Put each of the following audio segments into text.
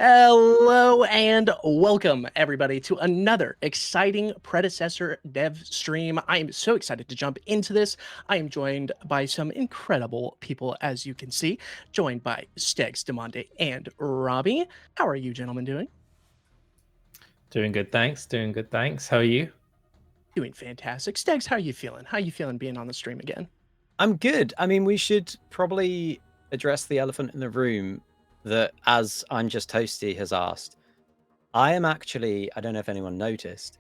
Hello and welcome everybody to another exciting Predecessor dev stream. I am so excited to jump into this. I am joined by some incredible people, as you can see, joined by Stegs, Demonte, and Robbie. How are you gentlemen doing? Doing good, thanks. Doing good, thanks. How are you? Doing fantastic. Stegs, how are you feeling? How are you feeling being on the stream again? I'm good. I mean, we should probably address the elephant in the room that, as I'm Just Toasty has asked, I am actually, I don't know if anyone noticed,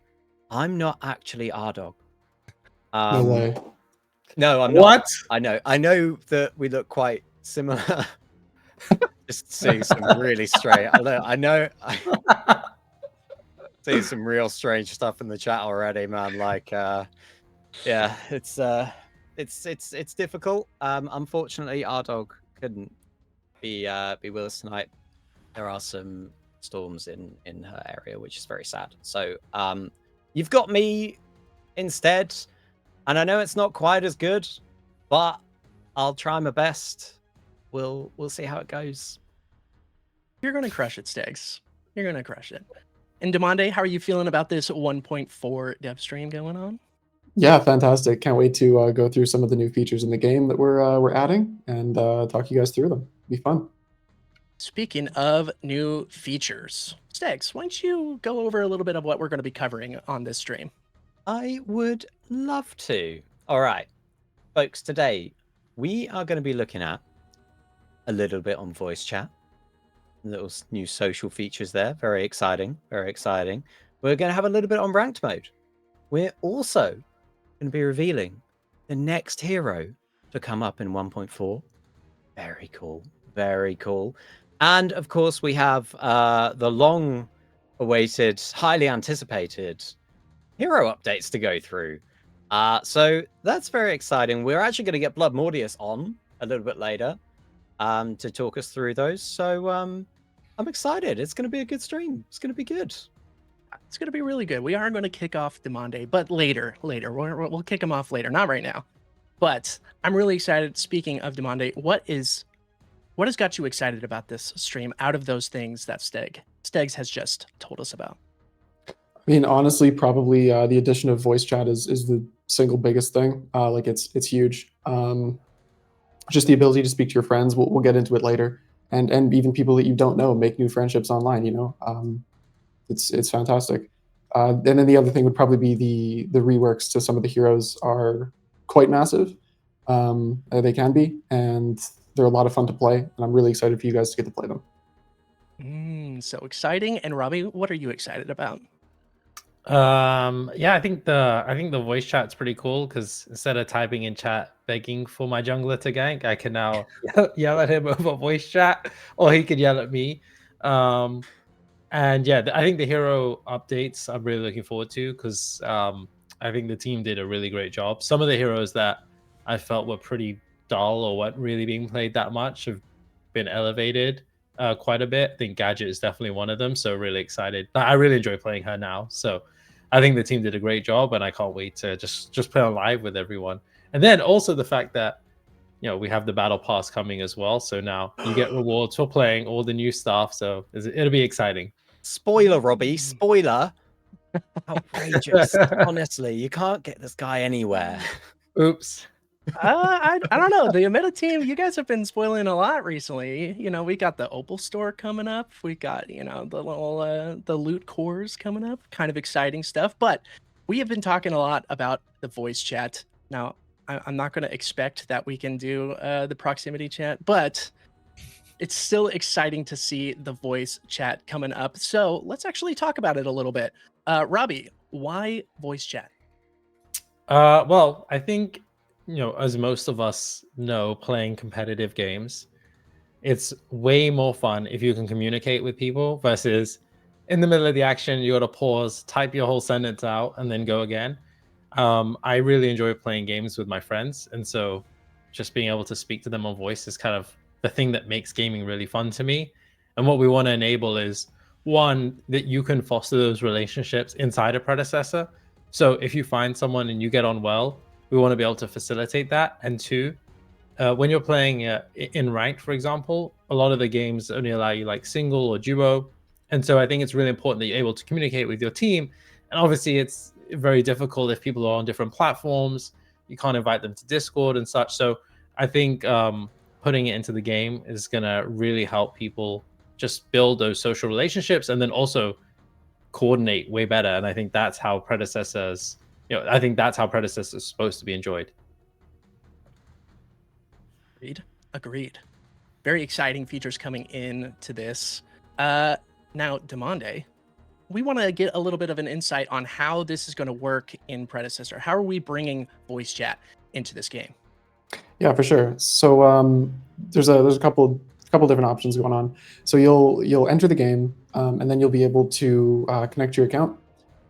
I'm not actually Ardog. No way. No, I'm What? not. I know that we look quite similar. Just seeing some really strange. I know. See some real strange stuff in the chat already, man. Like, yeah, it's difficult. Unfortunately, our dog couldn't be with us tonight. There are some storms in her area, which is very sad. So, you've got me instead, and I know it's not quite as good, but I'll try my best. We'll see how it goes. You're gonna crush it, Stegs. You're gonna crush it. And Demonte, how are you feeling about this 1.4 dev stream going on? Yeah, fantastic. Can't wait to go through some of the new features in the game that we're adding and talk you guys through them. Be fun. Speaking of new features, Stegs, why don't you go over a little bit of what we're going to be covering on this stream? I would love to. All right, folks, today we are going to be looking at a little bit on voice chat. Little new social features there. Very exciting. Very exciting. We're going to have a little bit on ranked mode. We're also going to be revealing the next hero to come up in 1.4. Very cool. Very cool. And of course, we have the long awaited, highly anticipated hero updates to go through. So that's very exciting. We're actually going to get Blood Mordius on a little bit later to talk us through those. So I'm excited. It's going to be a good stream. It's going to be good. It's going to be really good. We are going to kick off Demonte, but later. We'll kick him off later, not right now. But I'm really excited. Speaking of Demonte, what has got you excited about this stream out of those things that Stegs has just told us about? I mean, honestly, probably the addition of voice chat is the single biggest thing. Like it's huge. Just the ability to speak to your friends. We'll get into it later, and even people that you don't know, make new friendships online. It's fantastic. And then the other thing would probably be the reworks to some of the heroes are quite massive. They can be, and they're a lot of fun to play. And I'm really excited for you guys to get to play them. So exciting. And Robbie, what are you excited about? Yeah, I think the voice chat's pretty cool because instead of typing in chat begging for my jungler to gank, I can now yell at him over voice chat, or he can yell at me. And yeah, I think the hero updates I'm really looking forward to because I think the team did a really great job. Some of the heroes that I felt were pretty dull or weren't really being played that much have been elevated quite a bit. I think Gadget is definitely one of them. So really excited. I really enjoy playing her now. So I think the team did a great job, and I can't wait to just play on live with everyone. And then also the fact that we have the battle pass coming as well. So now you get rewards for playing all the new stuff. So it'll be exciting. Spoiler, Robbie. Spoiler. Outrageous. Honestly, you can't get this guy anywhere. Oops. I don't know. The Ameta team, you guys have been spoiling a lot recently. We got the Opal store coming up. We got, the little the loot cores coming up. Kind of exciting stuff. But we have been talking a lot about the voice chat. Now, I'm not going to expect that we can do the proximity chat, but it's still exciting to see the voice chat coming up. So let's actually talk about it a little bit. Robbie, why voice chat? Well, I think, as most of us know, playing competitive games, it's way more fun if you can communicate with people versus in the middle of the action, you got to pause, type your whole sentence out, and then go again. I really enjoy playing games with my friends. And so just being able to speak to them on voice is kind of the thing that makes gaming really fun to me. And what we want to enable is, one, that you can foster those relationships inside a predecessor. So if you find someone and you get on well, we want to be able to facilitate that. And two, when you're playing in ranked, for example, a lot of the games only allow you like single or duo, and so I think it's really important that you're able to communicate with your team. And obviously, it's very difficult if people are on different platforms. You can't invite them to Discord and such. So I think putting it into the game is gonna really help people just build those social relationships, and then also coordinate way better. And I think that's how predecessors, I think that's how predecessors are supposed to be enjoyed. Agreed. Very exciting features coming in to this. Now, Demande, we want to get a little bit of an insight on how this is going to work in Predecessor. How are we bringing voice chat into this game? Yeah, for sure. So there's a couple different options going on. So you'll enter the game, and then you'll be able to connect your account,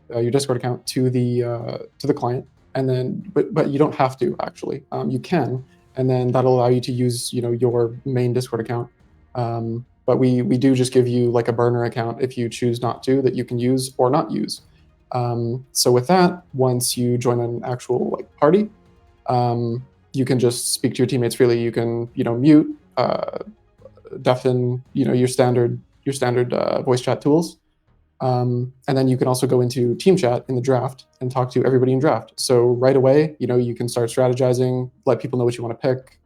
your Discord account, to the client, and then but you don't have to actually. You can, and then that'll allow you to use your main Discord account. But we do just give you like a burner account if you choose not to, that you can use or not use. So with that, once you join an actual like party, you can just speak to your teammates freely. You can mute, deafen your standard voice chat tools. And then you can also go into team chat in the draft and talk to everybody in draft. So right away, you can start strategizing, let people know what you want to pick,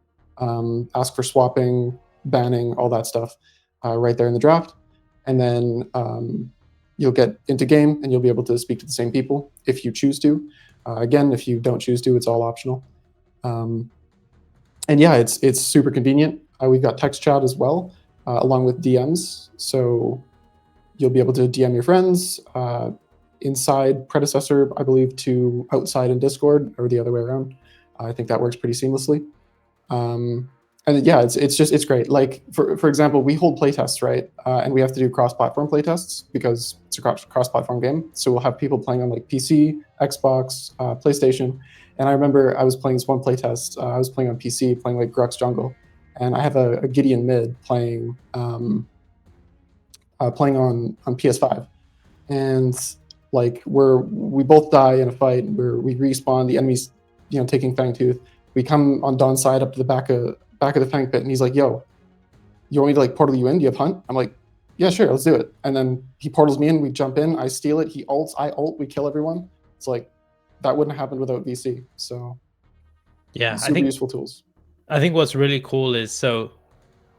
ask for swapping, banning, all that stuff right there in the draft. And then you'll get into game and you'll be able to speak to the same people if you choose to. Again, if you don't choose to, it's all optional. And yeah, it's super convenient. We've got text chat as well, along with DMs. So you'll be able to DM your friends inside Predecessor, I believe, to outside in Discord, or the other way around. I think that works pretty seamlessly. And yeah, it's great. Like for example, we hold playtests, right? And we have to do cross-platform playtests because it's a cross-platform game. So we'll have people playing on like PC, Xbox, PlayStation. And I remember I was playing this one playtest. I was playing on PC, playing like Grux Jungle, and I have a Gideon mid playing on PS5, and like we both die in a fight. We respawn. The enemy's taking Fangtooth. We come on Don's side up to the back of the Fang pit, and he's like, "Yo, you want me to like portal you in? Do you have Hunt?" I'm like, "Yeah, sure, let's do it." And then he portals me in. We jump in. I steal it. He ults. I ult. We kill everyone. It's like that wouldn't happen without VC. So yeah, super useful tools. I think what's really cool is, so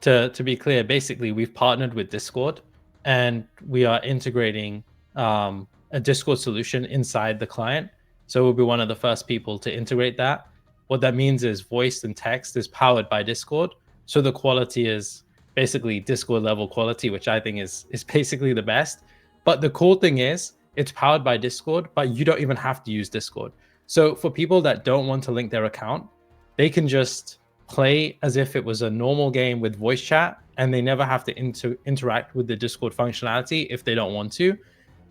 to be clear, basically we've partnered with Discord, and we are integrating a Discord solution inside the client. So we'll be one of the first people to integrate that. What that means is voice and text is powered by Discord. So the quality is basically Discord level quality, which I think is basically the best. But the cool thing is it's powered by Discord, but you don't even have to use Discord. So for people that don't want to link their account, they can just play as if it was a normal game with voice chat, and they never have to interact with the Discord functionality if they don't want to.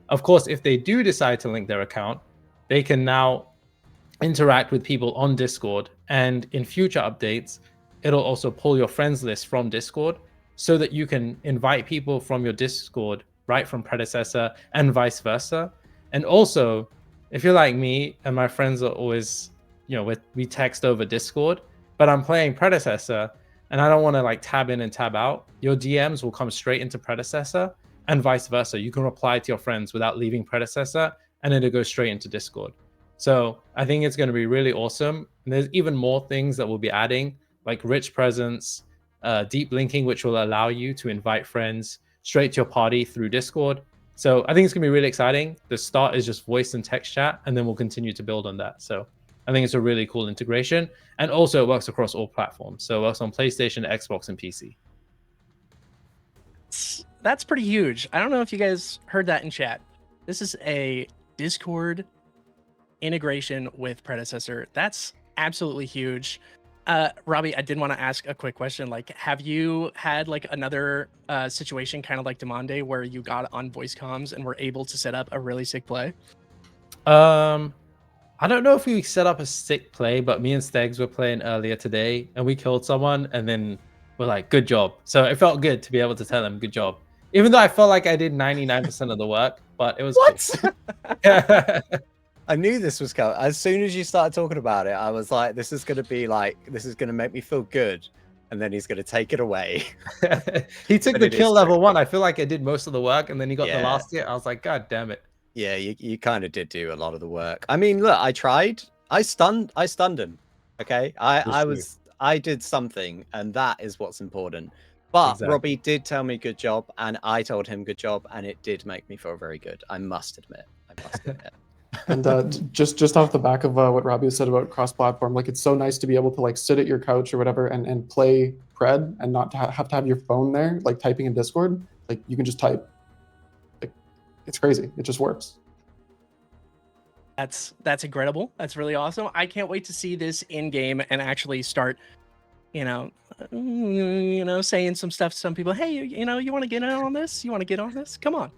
Of course, if they do decide to link their account, they can now interact with people on Discord, and in future updates, it'll also pull your friends list from Discord so that you can invite people from your Discord right from Predecessor and vice versa. And also, if you're like me and my friends are always, we text over Discord, but I'm playing Predecessor and I don't want to like tab in and tab out, your DMs will come straight into Predecessor, and vice versa. You can reply to your friends without leaving Predecessor, and it'll go straight into Discord. So I think it's going to be really awesome. And there's even more things that we'll be adding, like rich presence, deep linking, which will allow you to invite friends straight to your party through Discord. So I think it's going to be really exciting. The start is just voice and text chat, and then we'll continue to build on that. So I think it's a really cool integration. And also it works across all platforms. So it works on PlayStation, Xbox, and PC. That's pretty huge. I don't know if you guys heard that in chat. This is a Discord integration with Predecessor. That's absolutely huge. Robbie, I did want to ask a quick question. Like, have you had like another situation kind of like Demande where you got on voice comms and were able to set up a really sick play? I don't know if we set up a sick play, but me and Stegs were playing earlier today and we killed someone, and then we're like, good job. So it felt good to be able to tell them good job. Even though I felt like I did 99% of the work, but it was what? Cool. I knew this was coming. As soon as you started talking about it, I was like, this is going to make me feel good. And then he's going to take it away. He took But the it kill is level 1. I feel like I did most of the work, and then he got the Yeah. last hit. I was like, God damn it. Yeah, you kind of did do a lot of the work. I mean, look, I tried. I stunned him. Okay. I did something, and that is what's important. But Exactly. Robbie did tell me good job, and I told him good job, and it did make me feel very good. I must admit. And just off the back of what Robbie said about cross-platform, like it's so nice to be able to like sit at your couch or whatever and play Pred and not have to have your phone there, like typing in Discord. Like you can just type. Like it's crazy. It just works. That's incredible. That's really awesome. I can't wait to see this in game and actually start, saying some stuff to some people. Hey, you want to get in on this? You want to get on this? Come on,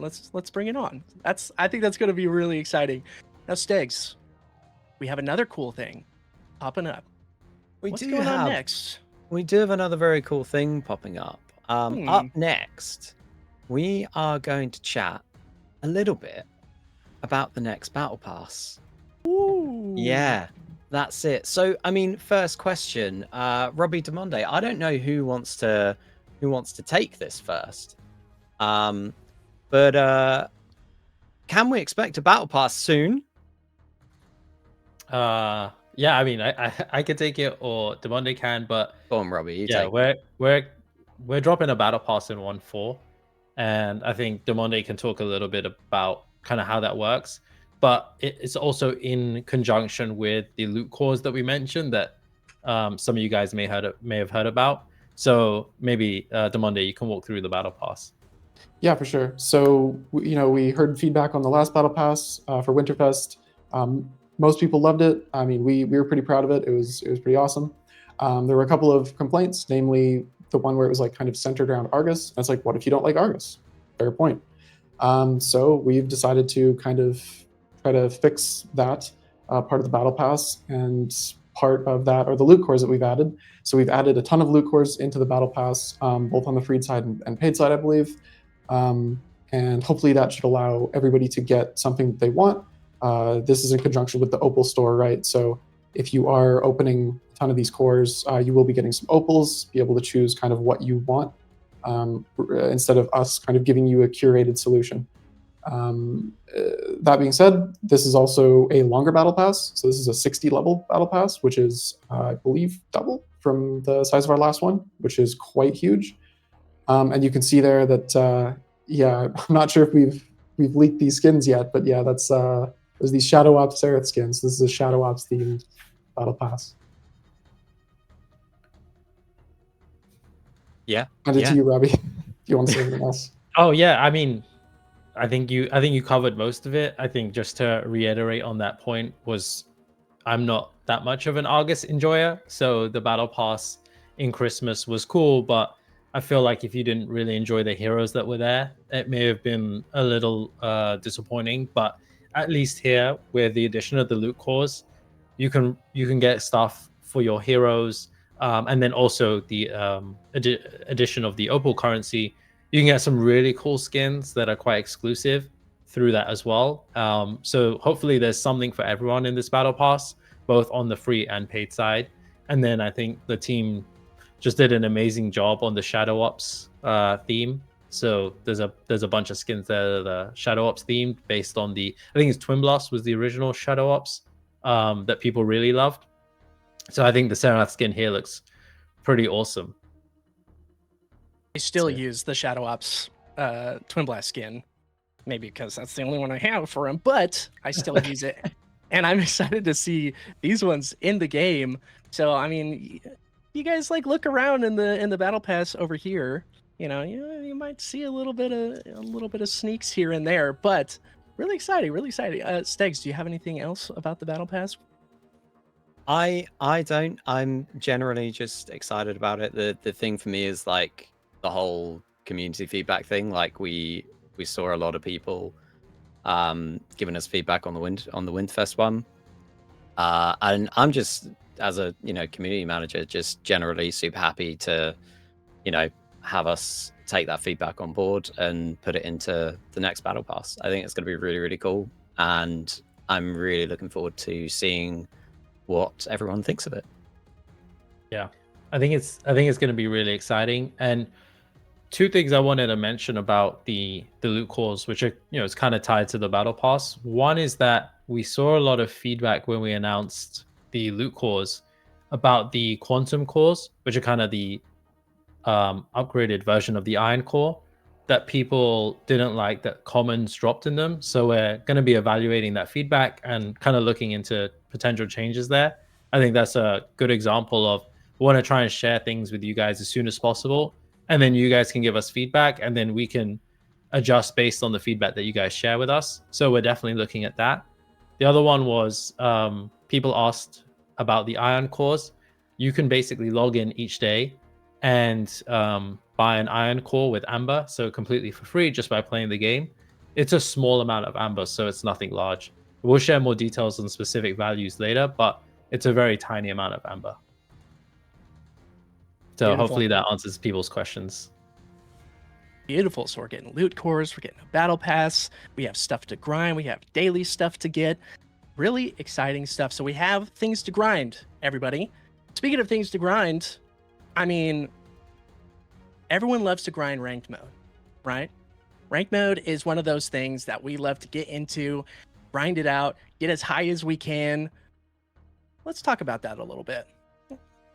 let's bring it on. I think that's going to be really exciting. Now, Stegs, we have another cool thing popping up. What's going on next? We do have another very cool thing popping up. Up next, we are going to chat a little bit about the next battle pass. Ooh. Yeah, that's it. So, I mean, first question, Robbie Demonde. I don't know who wants to take this first. But can we expect a battle pass soon? Yeah, I mean, I could take it, or Demonde can, but go on, Robbie. Yeah, we're dropping a battle pass in 1.4, and I think Demonde can talk a little bit about kind of how that works. But it's also in conjunction with the loot cores that we mentioned that some of you guys may have heard about. So maybe Demonde, you can walk through the battle pass. Yeah, for sure. So we heard feedback on the last battle pass for Winterfest. Most people loved it. I mean, we were pretty proud of it. It was pretty awesome. There were a couple of complaints, namely the one where it was like kind of centered around Argus. That's like, what if you don't like Argus? Fair point. So we've decided to kind of try to fix that part of the battle pass, and part of that are the loot cores that we've added. So we've added a ton of loot cores into the battle pass, both on the freed side and paid side, I believe. And hopefully that should allow everybody to get something that they want. This is in conjunction with the Opal store, right? So if you are opening a ton of these cores, you will be getting some opals, be able to choose kind of what you want, instead of us kind of giving you a curated solution. That being said, this is also a longer battle pass. So this is a 60 level battle pass, which is, I believe, double from the size of our last one, which is quite huge. And you can see there that, yeah, I'm not sure if we've leaked these skins yet, but yeah, that's there's these Shadow Ops Seraph skins. This is a Shadow Ops themed battle pass. Yeah. And it's you, Robbie. If you want to say anything else? Oh yeah, I mean, I think you covered most of it. I think just to reiterate on that point was, I'm not that much of an Argus enjoyer, so the battle pass in Christmas was cool, but I feel like if you didn't really enjoy the heroes that were there, it may have been a little disappointing. But at least here, with the addition of the loot cores, you can get stuff for your heroes, and then also the addition of the opal currency. You can get some really cool skins that are quite exclusive through that as well. So hopefully there's something for everyone in this battle pass, both on the free and paid side. And then I think the team just did an amazing job on the Shadow Ops theme. So there's a bunch of skins there that are Shadow Ops themed, based on I think it's Twin Blast was the original Shadow Ops that people really loved. So I think the Seraph skin here looks pretty awesome. I still use the Shadow Ops Twin Blast skin, maybe because that's the only one I have for him, but I still use it. And I'm excited to see these ones in the game. So, I mean, you guys like look around in the battle pass over here, you might see a little bit of sneaks here and there, but really exciting. Stegs, do you have anything else about the battle pass? I don't. I'm generally just excited about it. The thing for me is like the whole community feedback thing. Like we saw a lot of people giving us feedback on the Winterfest one, and I'm just, as a community manager, just generally super happy to have us take that feedback on board and put it into the next battle pass. I think it's going to be really, really cool, and I'm really looking forward to seeing what everyone thinks of it. Yeah, I think it's going to be really exciting. And two things I wanted to mention about the loot cores, which are, it's kind of tied to the battle pass. One is that we saw a lot of feedback when we announced the loot cores about the quantum cores, which are kind of the upgraded version of the iron core, that people didn't like that commons dropped in them. So we're going to be evaluating that feedback and kind of looking into potential changes there. I think that's a good example of, we want to try and share things with you guys as soon as possible, and then you guys can give us feedback, and then we can adjust based on the feedback that you guys share with us. So we're definitely looking at that. The other one was, people asked about the iron cores. You can basically log in each day and buy an iron core with amber, so completely for free, just by playing the game. It's a small amount of amber, so it's nothing large. We'll share more details on specific values later, but it's a very tiny amount of amber. So Beautiful. hopefully that answers people's questions. Beautiful. So we're getting loot cores, we're getting a battle pass, we have stuff to grind, we have daily stuff to get. Really exciting stuff. So we have things to grind, everybody. Speaking of things to grind, I mean, everyone loves to grind ranked mode, right? Ranked mode is one of those things that we love to get into, grind it out, get as high as we can. Let's talk about that a little bit.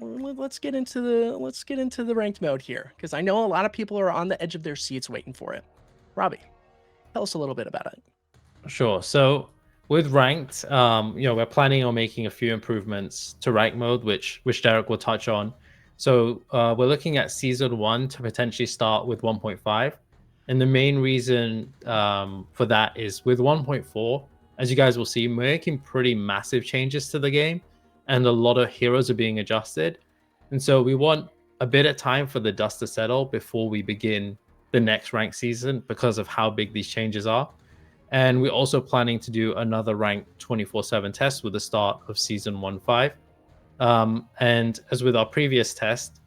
Let's get into the ranked mode here, because I know a lot of people are on the edge of their seats waiting for it. Robbie, tell us a little bit about it. Sure. So with ranked, we're planning on making a few improvements to rank mode, which Derek will touch on. So we're looking at season 1 to potentially start with 1.5. And the main reason for that is with 1.4, as you guys will see, we're making pretty massive changes to the game, and a lot of heroes are being adjusted. And so we want a bit of time for the dust to settle before we begin the next ranked season, because of how big these changes are. And we're also planning to do another ranked 24/7 test with the start of season 1.5. And as with our previous test,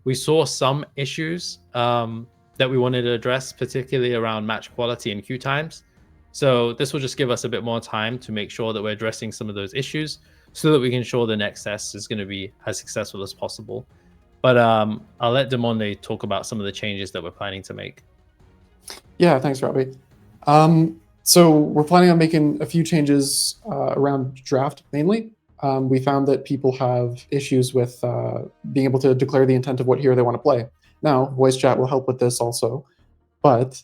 we saw some issues that we wanted to address, particularly around match quality and queue times. So this will just give us a bit more time to make sure that we're addressing some of those issues, so that we can ensure the next test is going to be as successful as possible. But I'll let Demonde talk about some of the changes that we're planning to make. Yeah, thanks, Robbie. So we're planning on making a few changes around draft mainly. We found that people have issues with being able to declare the intent of what hero they want to play. Now, voice chat will help with this also, but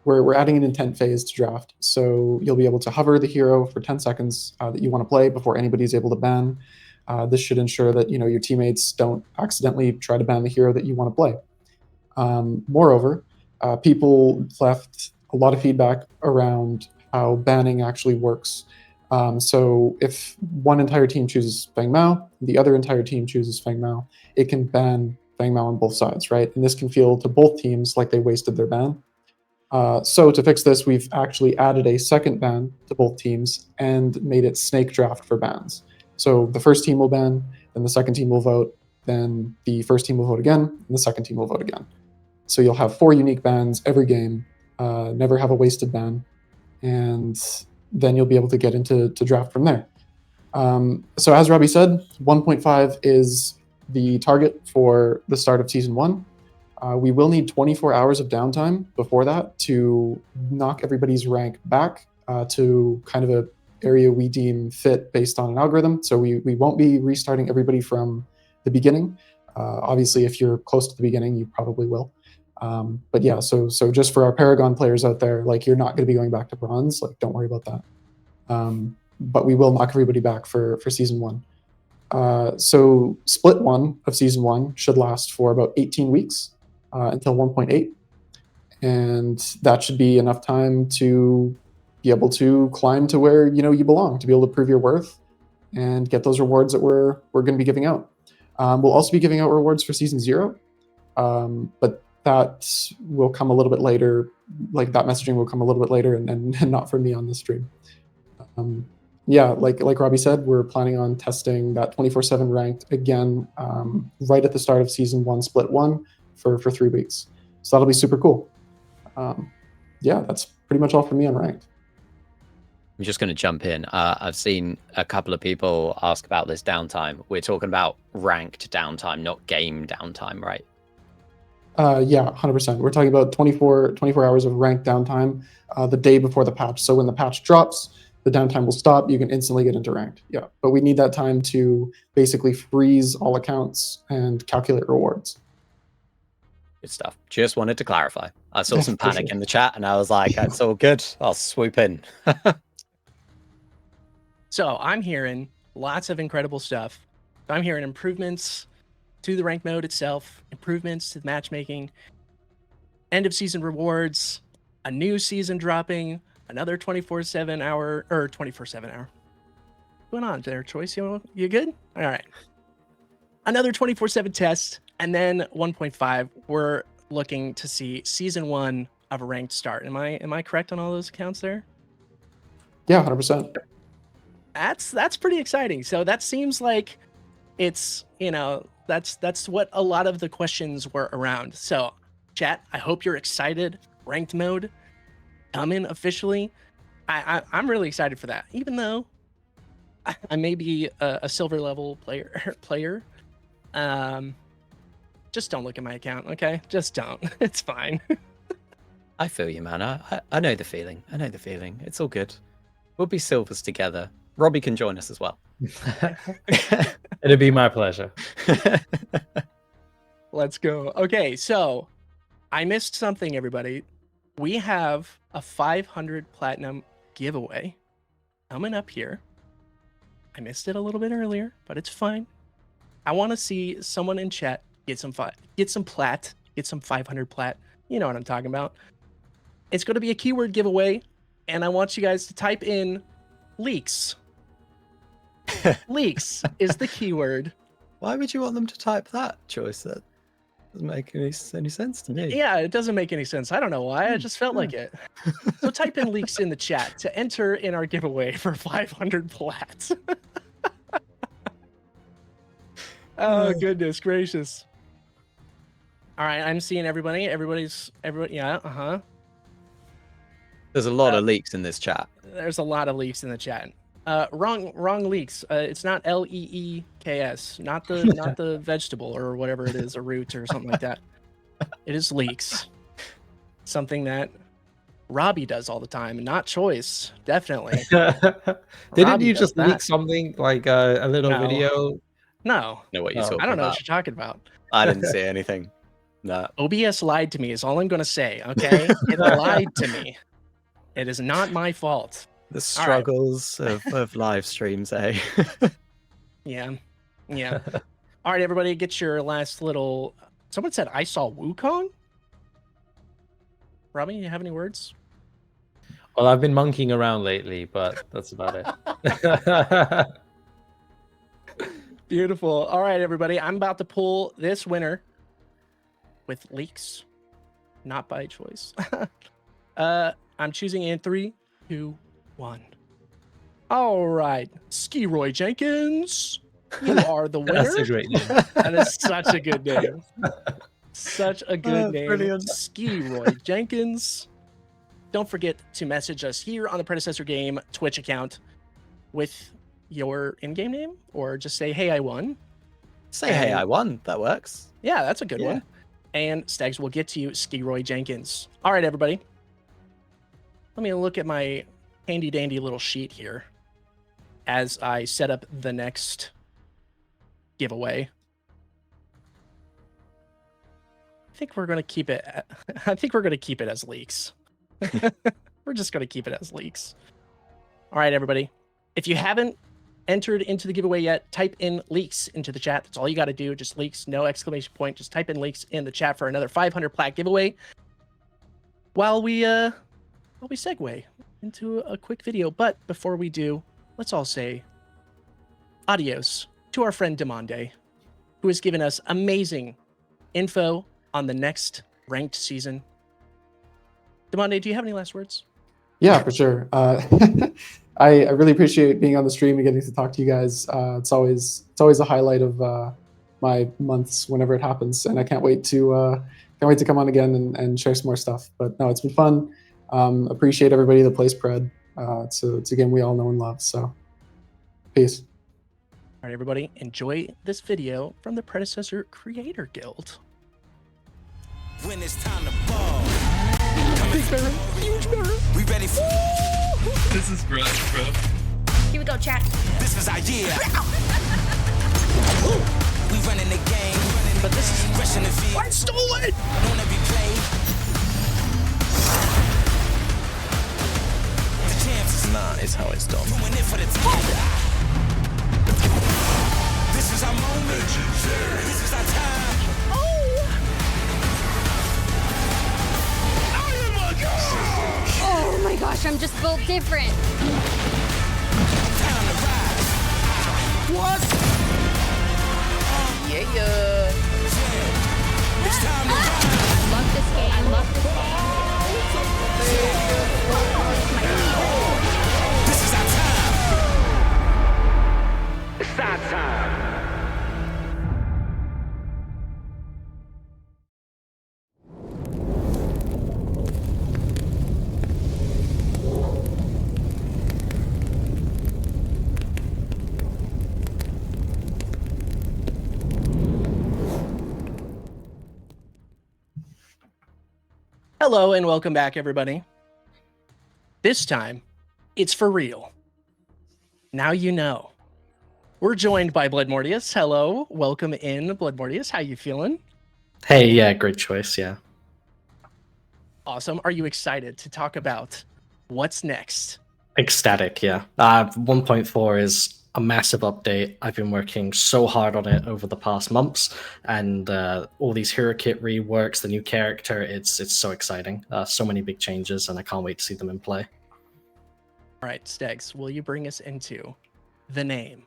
we're adding an intent phase to draft. So you'll be able to hover the hero for 10 seconds that you want to play before anybody's able to ban. This should ensure that your teammates don't accidentally try to ban the hero that you want to play. Moreover, people left a lot of feedback around how banning actually works. So if one entire team chooses Feng Mao, the other entire team chooses Feng Mao, it can ban Feng Mao on both sides, right? And this can feel to both teams like they wasted their ban. So to fix this, we've actually added a second ban to both teams and made it snake draft for bans. So the first team will ban, then the second team will vote, then the first team will vote again, and the second team will vote again. So you'll have 4 unique bans every game, never have a wasted ban, and then you'll be able to get into draft from there. So as Robbie said, 1.5 is the target for the start of season 1. We will need 24 hours of downtime before that to knock everybody's rank back to kind of a area we deem fit based on an algorithm. So we won't be restarting everybody from the beginning. Obviously, if you're close to the beginning, you probably will. But yeah, so just for our Paragon players out there, like, you're not going to be going back to bronze. Like, don't worry about that. But we will knock everybody back for season 1. So split 1 of season 1 should last for about 18 weeks until 1.8. And that should be enough time to be able to climb to where you belong, to be able to prove your worth and get those rewards that we're going to be giving out. We'll also be giving out rewards for season 0, but that will come a little bit later. Like, that messaging will come a little bit later, and not from me on this stream. Yeah, like Robbie said, we're planning on testing that 24/7 ranked again right at the start of season 1, split 1 for 3 weeks. So that'll be super cool. Yeah, that's pretty much all from me on ranked. I'm just going to jump in. I've seen a couple of people ask about this downtime. We're talking about ranked downtime, not game downtime, right? Yeah, 100%. We're talking about 24 hours of ranked downtime the day before the patch. So when the patch drops, the downtime will stop. You can instantly get into ranked. Yeah, but we need that time to basically freeze all accounts and calculate rewards. Good stuff. Just wanted to clarify. I saw Yeah, some for panic sure. in the chat, and I was like, "It's all good. I'll swoop in." So I'm hearing lots of incredible stuff. I'm hearing improvements to the rank mode itself, improvements to the matchmaking, end of season rewards, a new season dropping, another 24/7 hour or 24/7 hour. What's going on there, Choice? You good? All right. Another 24/7 test, and then 1.5. We're looking to see season 1 of a ranked start. Am I correct on all those accounts there? Yeah, 100%. That's pretty exciting. So that seems like it's, that's what a lot of the questions were around. So chat, I hope you're excited. Ranked mode coming officially. I'm really excited for that, even though I may be a silver level player. Just don't look at my account, okay? Just don't. It's fine. I feel you, man. I know the feeling. I know the feeling. It's all good. We'll be silvers together. Robbie can join us as well. It'd be my pleasure. Let's go. Okay, so I missed something, everybody. We have a 500 platinum giveaway coming up here. I missed it a little bit earlier, but it's fine. I want to see someone in chat get some 500 plat. You know what I'm talking about. It's going to be a keyword giveaway, and I want you guys to type in leaks. Leaks is the keyword. Why would you want them to type that, Choice? That doesn't make any sense to me. Yeah, it doesn't make any sense. I don't know why. I just felt like it. So type in leaks in the chat to enter in our giveaway for 500 plats. Oh, goodness gracious. All right, I'm seeing everybody. Everybody, yeah, There's a lot of leaks in this chat. There's a lot of leaks in the chat. Wrong leeks. It's not LEEKS, not the vegetable or whatever it is, a root or something like that. It is leaks. Something that Robbie does all the time, not Choice. Definitely. Didn't Robbie you does just that. leak something like a little No. video? No. I know what you're Oh. talking I don't know about. what you're talking about. I didn't see anything. No. OBS lied to me is all I'm going to say, okay? It lied to me. It is not my fault. The struggles of live streams, eh? Yeah. All right, everybody, get your last little... Someone said, I saw Wukong? Robbie, you have any words? Well, I've been monkeying around lately, but that's about it. Beautiful. All right, everybody, I'm about to pull this winner with leaks, not by choice. I'm choosing in 3, 2, 1. All right, Ski Roy Jenkins, you are the winner. That's a great name. That is such a good name. Such a good name. Brilliant. Ski Roy Jenkins. Don't forget to message us here on the Predecessor Game Twitch account with your in-game name, or just say, hey, I won. Say, hey, I won. That works. Yeah, that's a good one. And Stags will get to you, Ski Roy Jenkins. All right, everybody. Let me look at my handy dandy little sheet here as I set up the next giveaway. I think we're going to keep it. I think we're going to keep it as leaks. We're just going to keep it as leaks. All right, everybody. If you haven't entered into the giveaway yet, type in leaks into the chat. That's all you got to do. Just leaks, no exclamation point. Just type in leaks in the chat for another 500 plat giveaway. While we segue into a quick video, but before we do, let's all say adios to our friend Demande, who has given us amazing info on the next ranked season. Demande, do you have any last words? Yeah, for sure. I really appreciate being on the stream and getting to talk to you guys. It's always a highlight of my months whenever it happens, and I can't wait to come on again and share some more stuff. But no, it's been fun. Appreciate everybody that plays Pred. It's a game we all know and love. So, peace. All right, everybody, enjoy this video from the Predecessor Creator Guild. When it's time to ball. Big barrel, huge barrel. We ready for This is rough, bro. Here we go, chat. this is our year. We running the game. But this is Rushing the V. I stole it. On every play. The champs is Nah, it's how it's done. doing it for the time. This is our moment. This is our time. Oh my gosh, I'm just built different. Time to rise. Yeah. It's time to rise. I love this game. I love this game. This is our time. It's our time. Hello and welcome back, everybody. This time, it's for real. Now you know. We're joined by Blood Mortius. Hello, welcome in, Blood Mortius. How you feeling? Hey, yeah, great choice, yeah. Awesome. Are you excited to talk about what's next? Ecstatic, yeah. 1.4 is a massive update. I've been working so hard on it over the past months, and all these hero kit reworks, the new character, it's so exciting. So many big changes, and I can't wait to see them in play. All right, Stegs, will you bring us into the name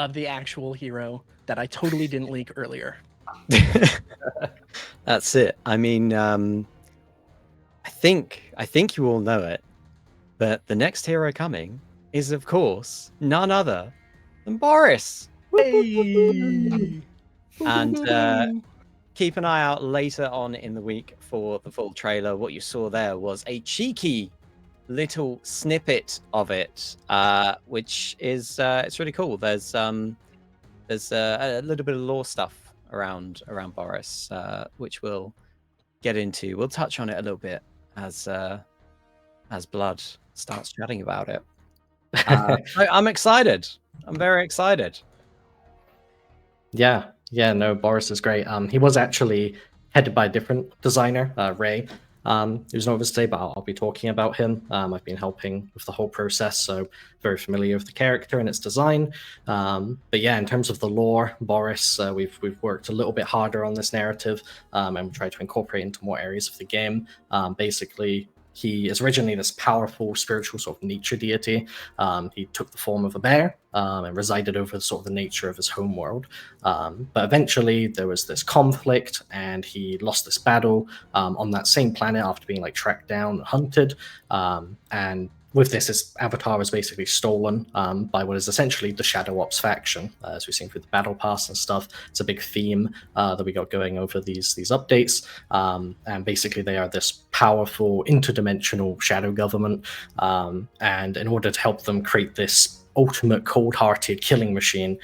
of the actual hero that I totally didn't leak earlier? That's it. I mean, I think you all know it, but the next hero coming is, of course, none other than Boris. Hey! And keep an eye out later on in the week for the full trailer. What you saw there was a cheeky little snippet of it, which is it's really cool. There's a little bit of lore stuff around Boris, which we'll get into. We'll touch on it a little bit as Blood starts chatting about it. I'm excited. I'm very excited. Yeah, no, Boris is great. He was actually headed by a different designer, Ray. Who's not with us today, but I'll be talking about him. I've been helping with the whole process, so very familiar with the character and its design. But yeah, in terms of the lore, Boris, we've worked a little bit harder on this narrative, and we tried to incorporate into more areas of the game. Basically, he is originally this powerful spiritual sort of nature deity. He took the form of a bear and resided over sort of the nature of his home world. But eventually there was this conflict and he lost this battle on that same planet after being like tracked down and hunted. And with this, his avatar was basically stolen by what is essentially the Shadow Ops faction, as we've seen through the battle pass and stuff. It's a big theme that we got going over these updates, and basically they are this powerful interdimensional shadow government, and in order to help them create this ultimate cold-hearted killing machine,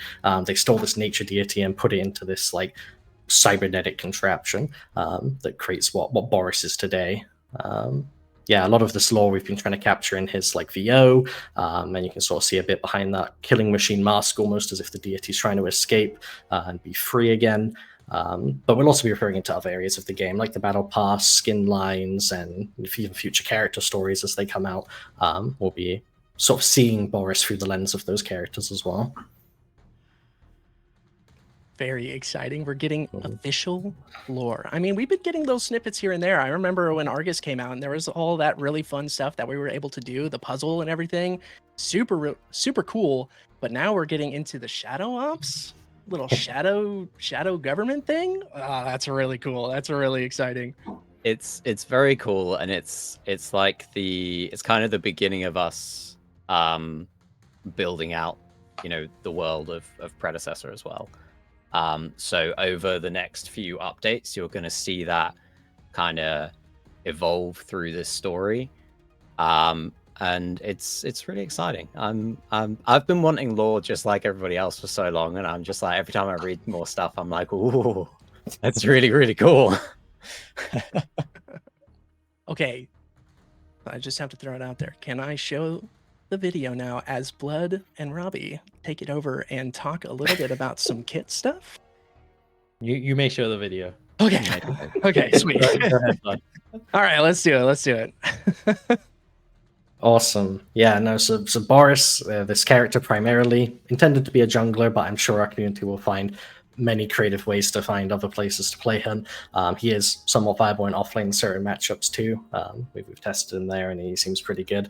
they stole this nature deity and put it into this like cybernetic contraption that creates what Boris is today. Yeah, a lot of this lore we've been trying to capture in his like VO, and you can sort of see a bit behind that killing machine mask, almost as if the deity's trying to escape and be free again. But we'll also be referring into other areas of the game, like the battle pass, skin lines, and even future character stories as they come out. We'll be sort of seeing Boris through the lens of those characters as well. Very exciting. We're getting official lore. I mean, we've been getting those snippets here and there. I remember when Argus came out and there was all that really fun stuff that we were able to do, the puzzle and everything. Super cool. But now we're getting into the Shadow Ops, little shadow government thing. Oh, that's really cool. That's really exciting. It's very cool, and it's like it's kind of the beginning of us building out, the world of Predecessor as well. So over the next few updates, you're going to see that kind of evolve through this story. and it's really exciting. I've been wanting lore just like everybody else for so long, and I'm just like every time I read more stuff, I'm like, ooh, that's really really cool. Okay, I just have to throw it out there. Can I show the video now as Blood and Robbie take it over and talk a little bit about some kit stuff? You may show the video. Okay. Okay, sweet. Go ahead, bud. All right, let's do it. Let's do it. Awesome. Yeah, no, so Boris, this character primarily intended to be a jungler, but I'm sure our community will find many creative ways to find other places to play him. He is somewhat viable in offlane in certain matchups too. We've tested him there and he seems pretty good.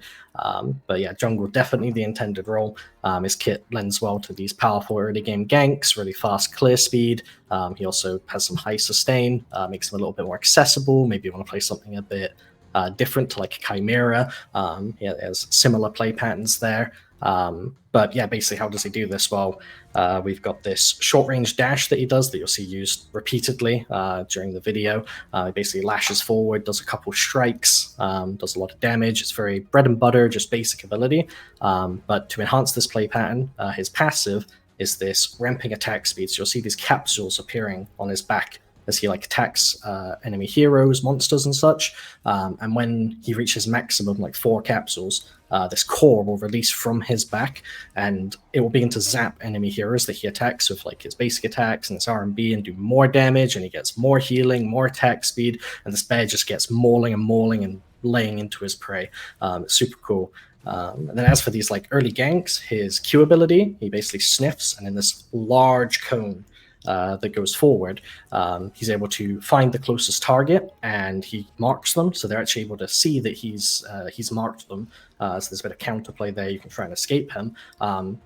But yeah, jungle definitely the intended role. His kit lends well to these powerful early game ganks, really fast clear speed. He also has some high sustain, makes him a little bit more accessible. Maybe you want to play something a bit different to like Chimera. Yeah, there's similar play patterns there. But yeah, basically, how does he do this? Well, we've got this short range dash that he does that you'll see used repeatedly during the video. He basically lashes forward, does a couple strikes, does a lot of damage. It's very bread and butter, just basic ability. But to enhance this play pattern, his passive is this ramping attack speed. So you'll see these capsules appearing on his back as he like attacks enemy heroes, monsters, and such. And when he reaches maximum, like 4 capsules, this core will release from his back, and it will begin to zap enemy heroes that he attacks with like his basic attacks and his R&B and do more damage, and he gets more healing, more attack speed, and this bear just gets mauling and laying into his prey. It's super cool. And then as for these like early ganks, his Q ability, he basically sniffs, and in this large cone that goes forward, he's able to find the closest target and he marks them, so they're actually able to see that he's marked them. So there's a bit of counterplay there. You can try and escape him,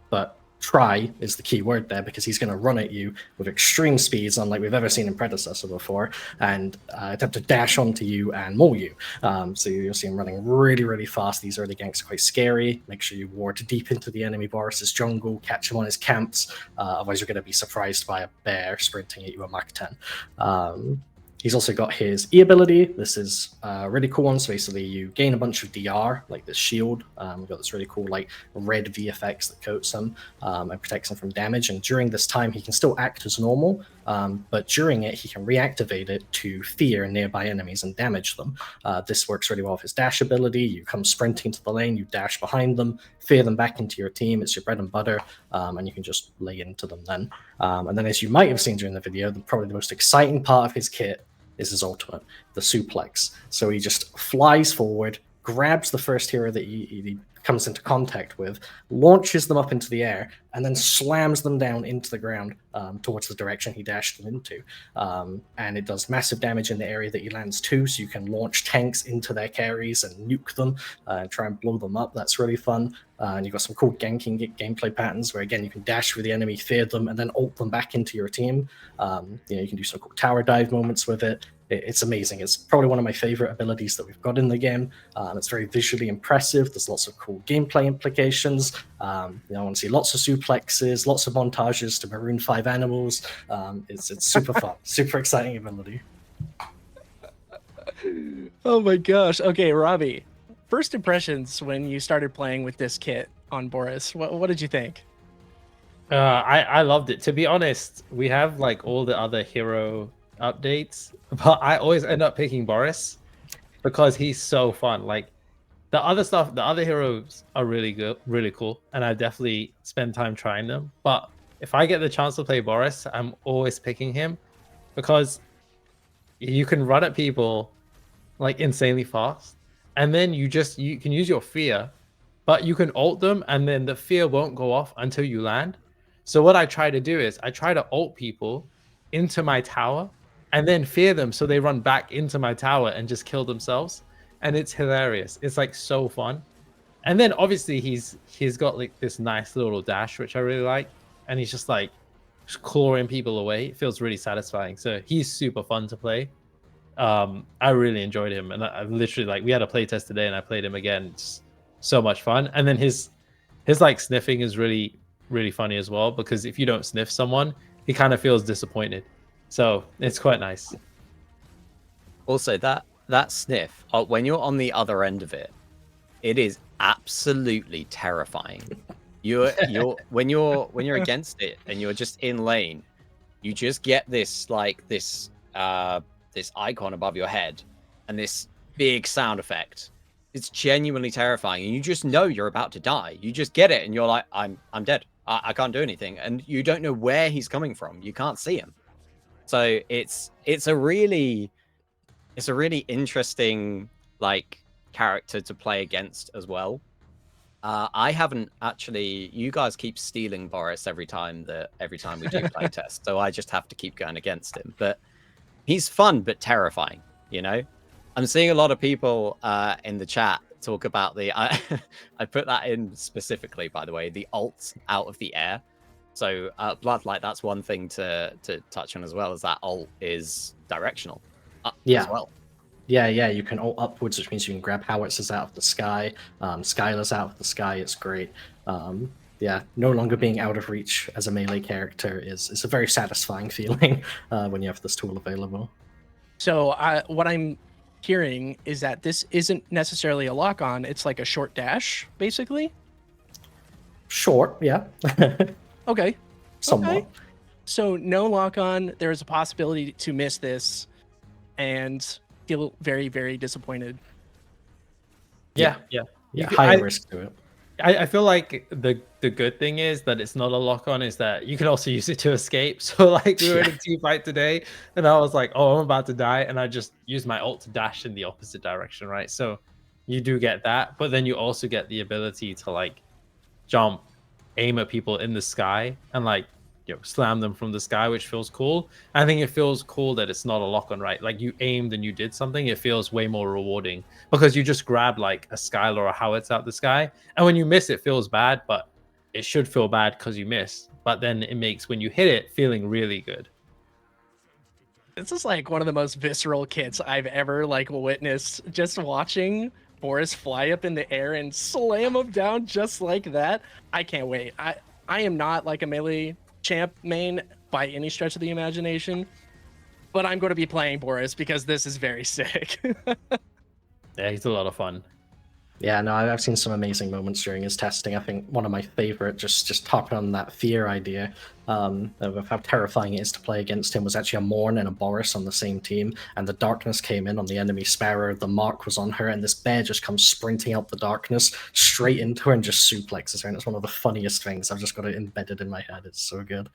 but try is the key word there, because he's going to run at you with extreme speeds unlike we've ever seen in Predecessor before, and attempt to dash onto you and maul you. So you'll see him running really, really fast. These early ganks are quite scary. Make sure you ward deep into the enemy Boris's jungle, catch him on his camps, otherwise you're going to be surprised by a bear sprinting at you at Mach 10. He's also got his E ability. This is a really cool one. So basically you gain a bunch of DR, like this shield. We've got this really cool like red VFX that coats him and protects him from damage. And during this time, he can still act as normal, but during it, he can reactivate it to fear nearby enemies and damage them. This works really well with his dash ability. You come sprinting to the lane, you dash behind them, fear them back into your team. It's your bread and butter, and you can just lay into them then. And then as you might have seen during the video, probably the most exciting part of his kit is his ultimate, the suplex. So he just flies forward, grabs the first hero that he comes into contact with, launches them up into the air, and then slams them down into the ground towards the direction he dashed them into. And it does massive damage in the area that he lands to, so you can launch tanks into their carries and nuke them and try and blow them up. That's really fun. And you've got some cool ganking gameplay patterns where, again, you can dash through the enemy, fear them, and then ult them back into your team. You can do some cool tower dive moments with it. It's amazing. It's probably one of my favorite abilities that we've got in the game. It's very visually impressive. There's lots of cool gameplay implications. I want to see lots of suplexes, lots of montages to Maroon 5 animals. It's super fun, super exciting ability. Oh my gosh. Okay, Robbie, first impressions when you started playing with this kit on Boris. What did you think? I loved it. To be honest, we have like all the other hero updates, but I always end up picking Boris because he's so fun. Like the other stuff, the other heroes are really good, really cool, and I definitely spend time trying them. But if I get the chance to play Boris, I'm always picking him because you can run at people like insanely fast, and then you can use your fear, but you can ult them, and then the fear won't go off until you land. So what I try to do is I try to ult people into my tower and then fear them so they run back into my tower and just kill themselves. And it's hilarious. It's like so fun. And then obviously he's got like this nice little dash, which I really like. And he's just like clawing people away. It feels really satisfying. So he's super fun to play. I really enjoyed him. And I literally like, we had a playtest today and I played him again. It's so much fun. And then his like sniffing is really, really funny as well, because if you don't sniff someone, he kind of feels disappointed. So it's quite nice. Also, that sniff, when you're on the other end of it, It is absolutely terrifying. You're when you're against it and you're just in lane, you just get this this icon above your head and this big sound effect. It's genuinely terrifying, and you just know you're about to die. You just get it, and you're like, I'm dead. I can't do anything, and you don't know where he's coming from. You can't see him. So it's a really interesting like character to play against as well. I haven't actually. You guys keep stealing Boris every time we do play test, so I just have to keep going against him. But he's fun but terrifying. You know, I'm seeing a lot of people in the chat talk about the. I put that in specifically, by the way, the ult out of the air. So Bloodlight, that's one thing to touch on as well, as that ult is directional as well. Yeah, you can ult upwards, which means you can grab howitzers out of the sky, Skylers out of the sky. It's great. Yeah, no longer being out of reach as a melee character is a very satisfying feeling when you have this tool available. So what I'm hearing is that this isn't necessarily a lock-on. It's like a short dash, basically. Short, yeah. Okay. Somewhat. Okay. So no lock-on. There is a possibility to miss this and feel very, very disappointed. Yeah. High risk to it. I feel like the good thing is that it's not a lock on, is that you can also use it to escape. So like we were in a team fight today and I was like, oh, I'm about to die, and I just used my ult to dash in the opposite direction, right? So you do get that, but then you also get the ability to like jump, aim at people in the sky, and like slam them from the sky, which feels cool. I think it feels cool that it's not a lock on, right? Like you aimed and you did something, it feels way more rewarding because you just grab like a Skylar or a howitzer out the sky, and when you miss it feels bad, but it should feel bad because you missed, but then it makes when you hit it feeling really good. This is like one of the most visceral kits I've ever like witnessed. Just watching Boris fly up in the air and slam him down just like that. I can't wait. I am not like a melee champ main by any stretch of the imagination, but I'm going to be playing Boris because this is very sick. Yeah, he's a lot of fun. Yeah, no, I've seen some amazing moments during his testing. I think one of my favorite, just talking on that fear idea of how terrifying it is to play against him, was actually a Morn and a Boris on the same team, and the darkness came in on the enemy Sparrow, the mark was on her, and this bear just comes sprinting out the darkness straight into her and just suplexes her, and it's one of the funniest things. I've just got it embedded in my head. It's so good.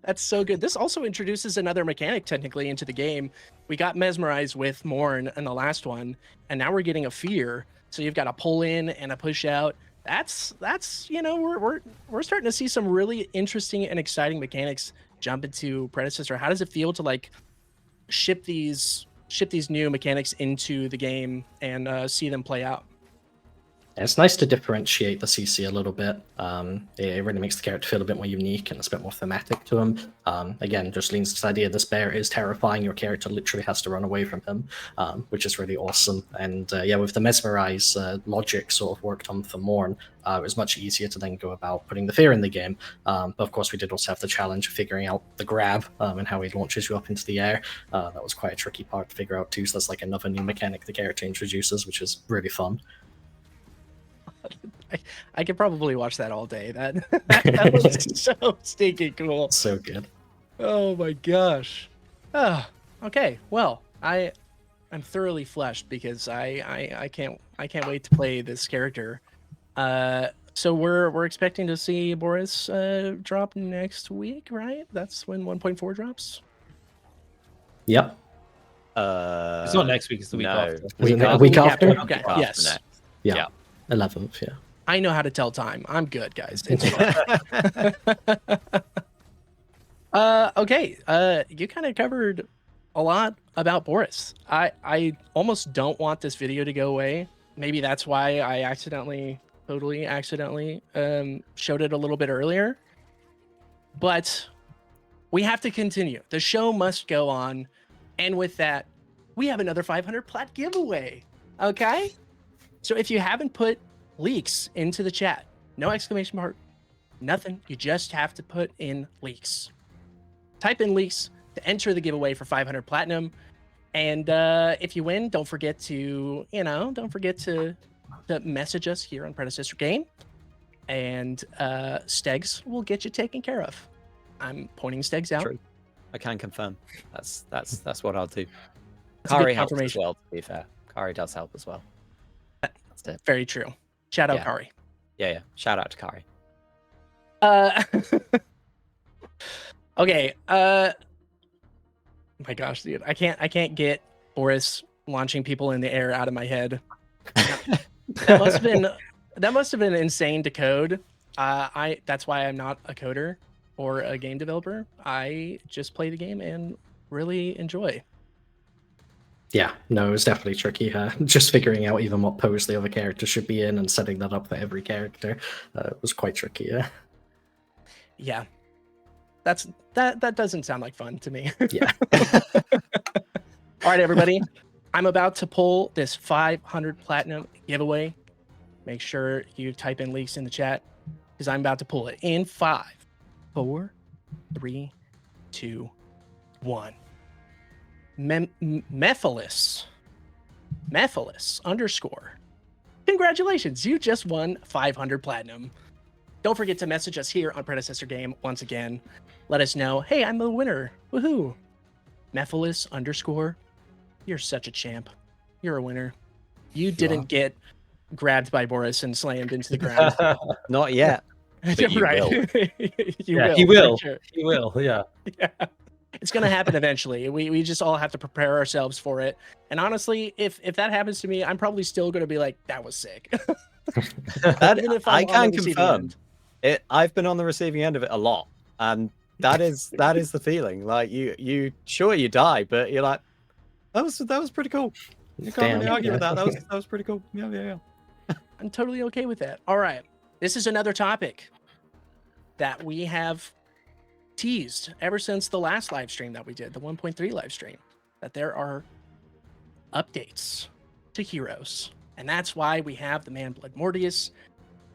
That's so good. This also introduces another mechanic technically into the game. We got mesmerized with Morn in the last one, and now we're getting a fear. So you've got a pull in and a push out. That's we're starting to see some really interesting and exciting mechanics jump into Predecessor. How does it feel to like ship these new mechanics into the game and see them play out? It's nice to differentiate the CC a little bit. It really makes the character feel a bit more unique and it's a bit more thematic to him. Again, just leans to this idea this bear is terrifying. Your character literally has to run away from him, which is really awesome. And yeah, with the mesmerize logic sort of worked on for Morn, it was much easier to then go about putting the fear in the game. But of course, we did also have the challenge of figuring out the grab and how he launches you up into the air. That was quite a tricky part to figure out too. So that's like another new mechanic the character introduces, which is really fun. I could probably watch that all day. That was so stinking cool. So good. Oh my gosh. Oh, okay. Well, I'm thoroughly fleshed because I can't wait to play this character. So we're expecting to see Boris drop next week, right? That's when 1.4 drops. Yep. It's not next week, it's the week after. A week after? Okay. Yes. Yeah. 11th, yeah. I know how to tell time. I'm good, guys. It's fine. Okay. You kind of covered a lot about Boris. I almost don't want this video to go away. Maybe that's why I totally accidentally showed it a little bit earlier. But we have to continue. The show must go on. And with that, we have another 500 plat giveaway. Okay? So if you haven't put leaks into the chat, no exclamation mark, nothing. You just have to put in leaks. Type in leaks to enter the giveaway for 500 platinum. And if you win, don't forget to message us here on Predecessor Game, and Stegs will get you taken care of. I'm pointing Stegs out. True. I can confirm. That's what I'll do. That's a good Kari helps as confirmation. well, to be fair. Kari does help as well. That's it. Very true. Shout out Yeah. Kari. Yeah. Shout out to Kari. Okay. My gosh, dude, I can't get Boris launching people in the air out of my head. That must have been insane to code. That's why I'm not a coder or a game developer. I just play the game and really enjoy. Yeah, no, it was definitely tricky. Just figuring out even what pose the other character should be in and setting that up for every character was quite tricky. Yeah. Yeah, that doesn't sound like fun to me. Yeah. All right, everybody, I'm about to pull this 500 platinum giveaway. Make sure you type in leaks in the chat because I'm about to pull it in 5, 4, 3, 2, 1. Mephilis _ Congratulations, you just won 500 platinum. Don't forget to message us here on Predecessor Game once again. Let us know, hey, I'm the winner. Woohoo. Mephilis _ you're such a champ. You're a winner. You didn't get grabbed by Boris and slammed into the ground. Not yet. But you right. will. He will. for sure. He will. Yeah. Yeah. It's gonna happen eventually. We just all have to prepare ourselves for it. And honestly, if that happens to me, I'm probably still gonna be like, that was sick. Even if I I'm on can the receiving confirm end. it. I've been on the receiving end of it a lot, and that is the feeling. Like you sure you die, but you're like, that was pretty cool. You can't really Damn, argue with yeah. that. That was pretty cool. Yeah. I'm totally okay with that. All right. This is another topic that we have teased ever since the last live stream that we did, the 1.3 live stream, that there are updates to heroes. And that's why we have the man Blood Mortius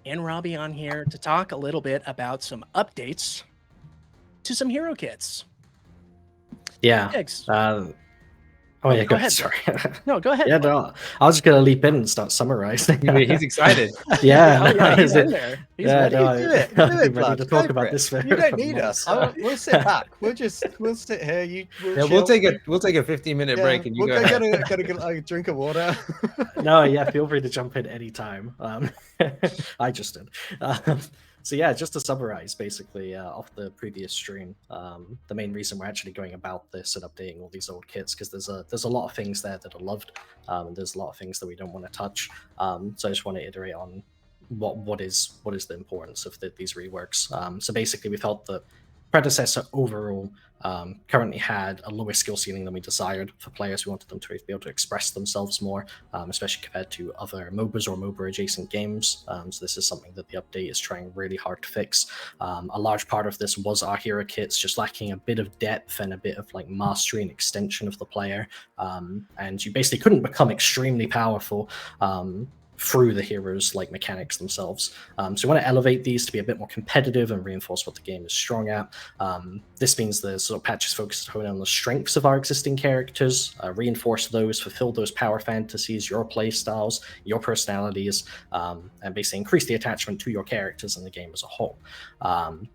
and Robbie on here to talk a little bit about some updates to some hero kits. Yeah. Diggs. Oh yeah, Go go ahead. Sorry. No, go ahead. Yeah, no, I was just gonna leap in and start summarizing. He's excited. Yeah, Oh, yeah, no, he's is in it- there. He's yeah, ready. no, Do it, I've been ready Blood. to Go talk about for this. it. You don't for need months. us. We'll sit back. We'll sit here. Yeah, we'll take a 15-minute break and you we'll go ahead. get a drink of water. No, yeah, feel free to jump in anytime. I just did. So yeah, just to summarize, basically, off the previous stream, the main reason we're actually going about this and updating all these old kits, because there's a lot of things there that are loved, and there's a lot of things that we don't want to touch. So I just want to iterate on what is the importance of these reworks. So basically, we felt that Predecessor overall currently had a lower skill ceiling than we desired for players. We wanted them to be able to express themselves more, especially compared to other MOBAs or MOBA adjacent games. So this is something that the update is trying really hard to fix. A large part of this was our hero kits just lacking a bit of depth and a bit of like mastery and extension of the player. And you basically couldn't become extremely powerful through the heroes like mechanics themselves. So we want to elevate these to be a bit more competitive and reinforce what the game is strong at. This means the sort of patch is focused on the strengths of our existing characters, reinforce those, fulfill those power fantasies, your play styles, your personalities, and basically increase the attachment to your characters and the game as a whole.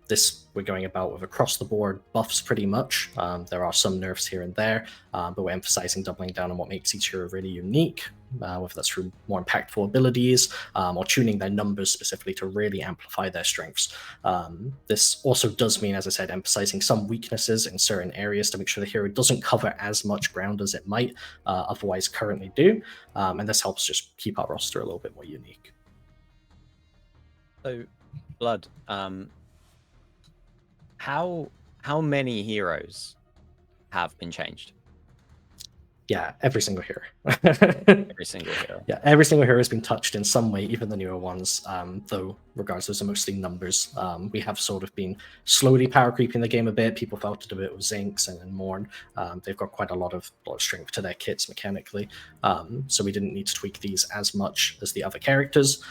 This we're going about with across the board buffs pretty much. There are some nerfs here and there, but we're emphasizing doubling down on what makes each hero really unique, whether that's through more impactful abilities or tuning their numbers specifically to really amplify their strengths. This also does mean, as I said, emphasizing some weaknesses in certain areas to make sure the hero doesn't cover as much ground as it might otherwise currently do, and this helps just keep our roster a little bit more unique. So, Blood, how many heroes have been changed? Yeah, every single hero. Every single hero. Yeah, every single hero has been touched in some way, even the newer ones, though regardless, those are mostly numbers. We have sort of been slowly power creeping the game a bit. People felt it a bit with Zinx and Morn. They've got quite a lot of strength to their kits mechanically, so we didn't need to tweak these as much as the other characters.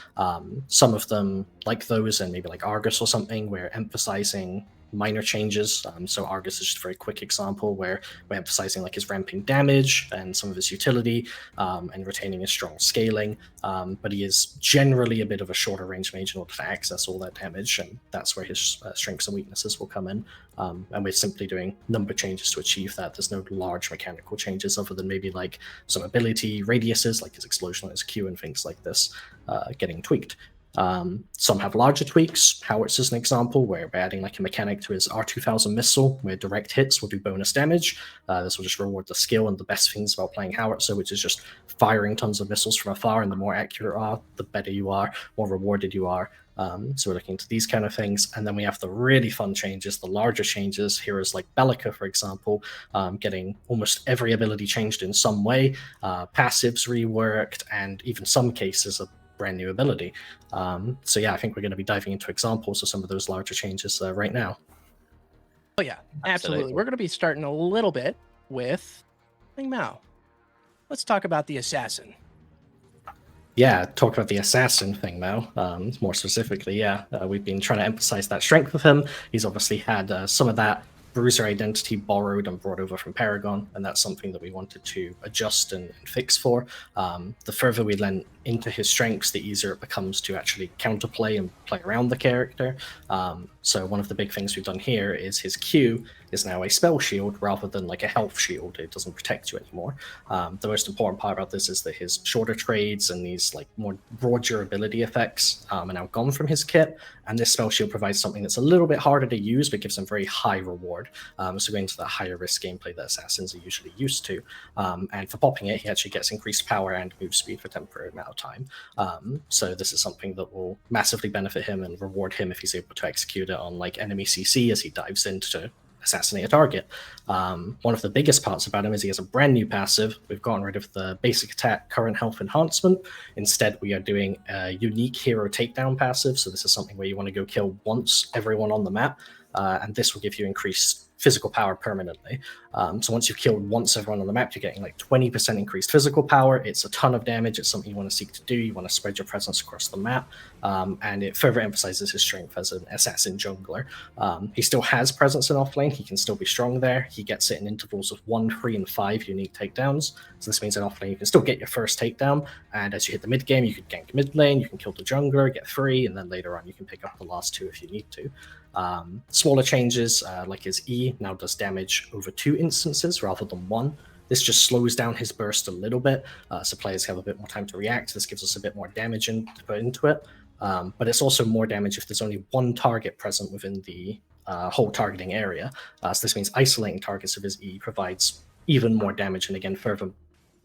Some of them, like those and maybe like Argus or something, we're emphasizing minor changes. So Argus is just a very quick example where we're emphasizing like his ramping damage and some of his utility, and retaining his strong scaling. But he is generally a bit of a shorter range mage in order to access all that damage, and that's where his strengths and weaknesses will come in. And we're simply doing number changes to achieve that. There's no large mechanical changes other than maybe like some ability radiuses, like his explosion on his Q and things like this, getting tweaked. Some have larger tweaks. Howitz is an example where we're adding like a mechanic to his R2000 missile, where direct hits will do bonus damage. This will just reward the skill and the best things about playing Howitzer, which is just firing tons of missiles from afar, and the more accurate you are, the better you are, more rewarded you are. So we're looking into these kind of things. And then we have the really fun changes, the larger changes. Heroes like Bellica, for example, getting almost every ability changed in some way, passives reworked, and even some cases a brand new ability. So yeah, I think we're going to be diving into examples of some of those larger changes right now. Oh yeah, absolutely. We're going to be starting a little bit with Ling Mao. Let's talk about the assassin. Yeah, talk about the assassin thing now. More specifically, we've been trying to emphasize that strength with him. He's obviously had some of that bruiser identity borrowed and brought over from Paragon, and that's something that we wanted to adjust and fix for. The further we lend into his strengths, the easier it becomes to actually counterplay and play around the character. So one of the big things we've done here is his Q is now a spell shield rather than like a health shield. It doesn't protect you anymore. The most important part about this is that his shorter trades and these like more broad durability effects are now gone from his kit, and this spell shield provides something that's a little bit harder to use but gives him very high reward. So going to the higher risk gameplay that assassins are usually used to. And for popping it, he actually gets increased power and move speed for a temporary amount of time. So this is something that will massively benefit him and reward him if he's able to execute it on like enemy CC as he dives in to assassinate a target. One of the biggest parts about him is he has a brand new passive. We've gotten rid of the basic attack current health enhancement. Instead, we are doing a unique hero takedown passive. So this is something where you want to go kill once everyone on the map, and this will give you increased physical power permanently. So once you've killed once everyone on the map, you're getting like 20% increased physical power. It's a ton of damage. It's something you want to seek to do. You want to spread your presence across the map, and it further emphasizes his strength as an assassin jungler. He still has presence in offlane. He can still be strong there. He gets it in intervals of 1, 3, and 5 unique takedowns. So this means in offlane you can still get your first takedown, and as you hit the mid game, you can gank mid lane, you can kill the jungler, get 3, and then later on you can pick up the last 2 if you need to. Smaller changes, like his E now does damage over 2 instances rather than 1. This just slows down his burst a little bit, so players have a bit more time to react. This gives us a bit more damage to put into it, but it's also more damage if there's only one target present within the whole targeting area. So this means isolating targets of his E provides even more damage, and again further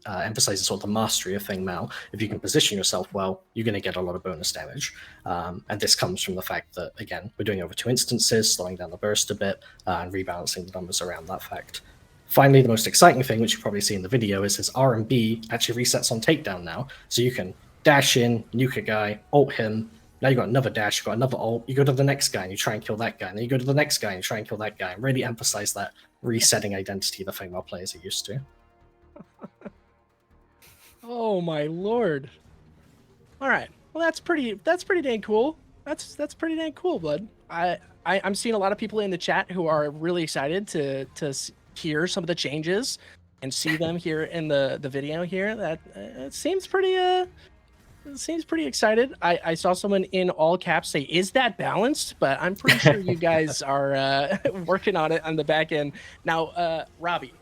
emphasizes sort of the mastery of Feng Mao. If you can position yourself well, you're going to get a lot of bonus damage. And this comes from the fact that, again, we're doing over 2 instances, slowing down the burst a bit, and rebalancing the numbers around that fact. Finally, the most exciting thing, which you probably see in the video, is his R and B actually resets on takedown now. So you can dash in, nuke a guy, ult him. Now you've got another dash, you've got another ult. You go to the next guy and you try and kill that guy. And then you go to the next guy and you try and kill that guy. And really emphasize that resetting identity the Feng Mao players are used to. Oh my lord! All right, well that's pretty dang cool. That's pretty dang cool, Blood. I'm seeing a lot of people in the chat who are really excited to hear some of the changes and see them here in the video here. That it seems pretty excited. I saw someone in all caps say, "Is that balanced?" But I'm pretty sure you guys are working on it on the back end now. Robbie.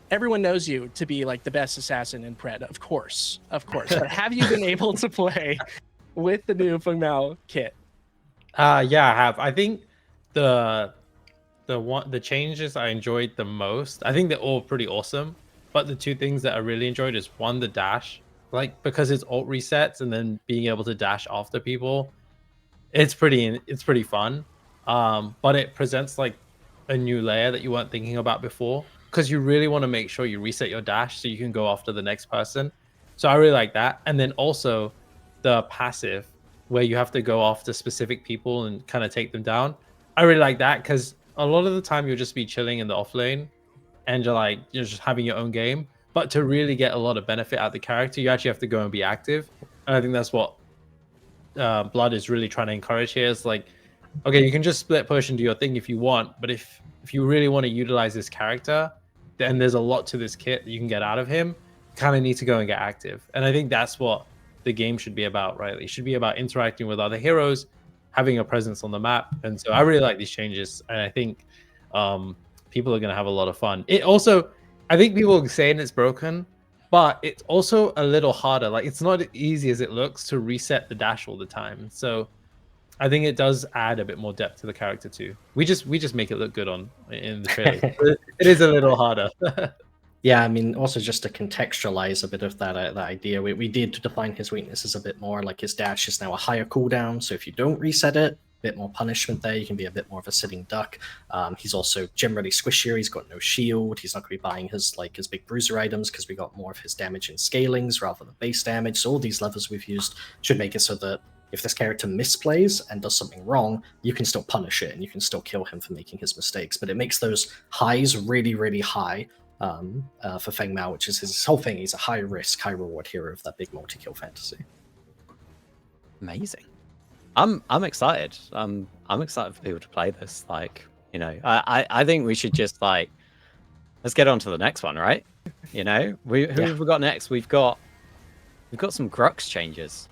Everyone knows you to be like the best assassin in Pred, of course. But have you been able to play with the new Feng Mao kit? Yeah, I have. I think the changes I enjoyed the most, I think they're all pretty awesome. But the 2 things that I really enjoyed is, one, the dash, like because it's ult resets and then being able to dash after people, it's pretty fun. But it presents like a new layer that you weren't thinking about before, because you really want to make sure you reset your dash so you can go after the next person. So I really like that. And then also the passive, where you have to go after specific people and kind of take them down. I really like that, because a lot of the time you'll just be chilling in the off lane and you're just having your own game. But to really get a lot of benefit out of the character, you actually have to go and be active. And I think that's what Blood is really trying to encourage here. Is like, okay, you can just split push and do your thing if you want, but if you really want to utilize this character, then there's a lot to this kit that you can get out of him. You kind of need to go and get active. And I think that's what the game should be about, right? It should be about interacting with other heroes, having a presence on the map. And so I really like these changes. And I think people are going to have a lot of fun. It also, I think people are saying it's broken, but it's also a little harder. Like, it's not as easy as it looks to reset the dash all the time. So I think it does add a bit more depth to the character too. We just make it look good in the trailer. It is a little harder. Yeah, I mean, also just to contextualize a bit of that idea, we did define his weaknesses a bit more. Like, his dash is now a higher cooldown, so if you don't reset it, a bit more punishment there. You can be a bit more of a sitting duck. He's also generally squishier. He's got no shield. He's not going to be buying his big bruiser items because we got more of his damage in scalings rather than base damage. So all these levers we've used should make it so that if this character misplays and does something wrong, you can still punish it and you can still kill him for making his mistakes. But it makes those highs really, really high for Feng Mao, which is his whole thing. He's a high risk, high reward hero of that big multi-kill fantasy. Amazing. I'm excited. I'm excited for people to play this. Like, you know, I think we should just like, let's get on to the next one, right? You know, who have we got next? We've got some Grux changes.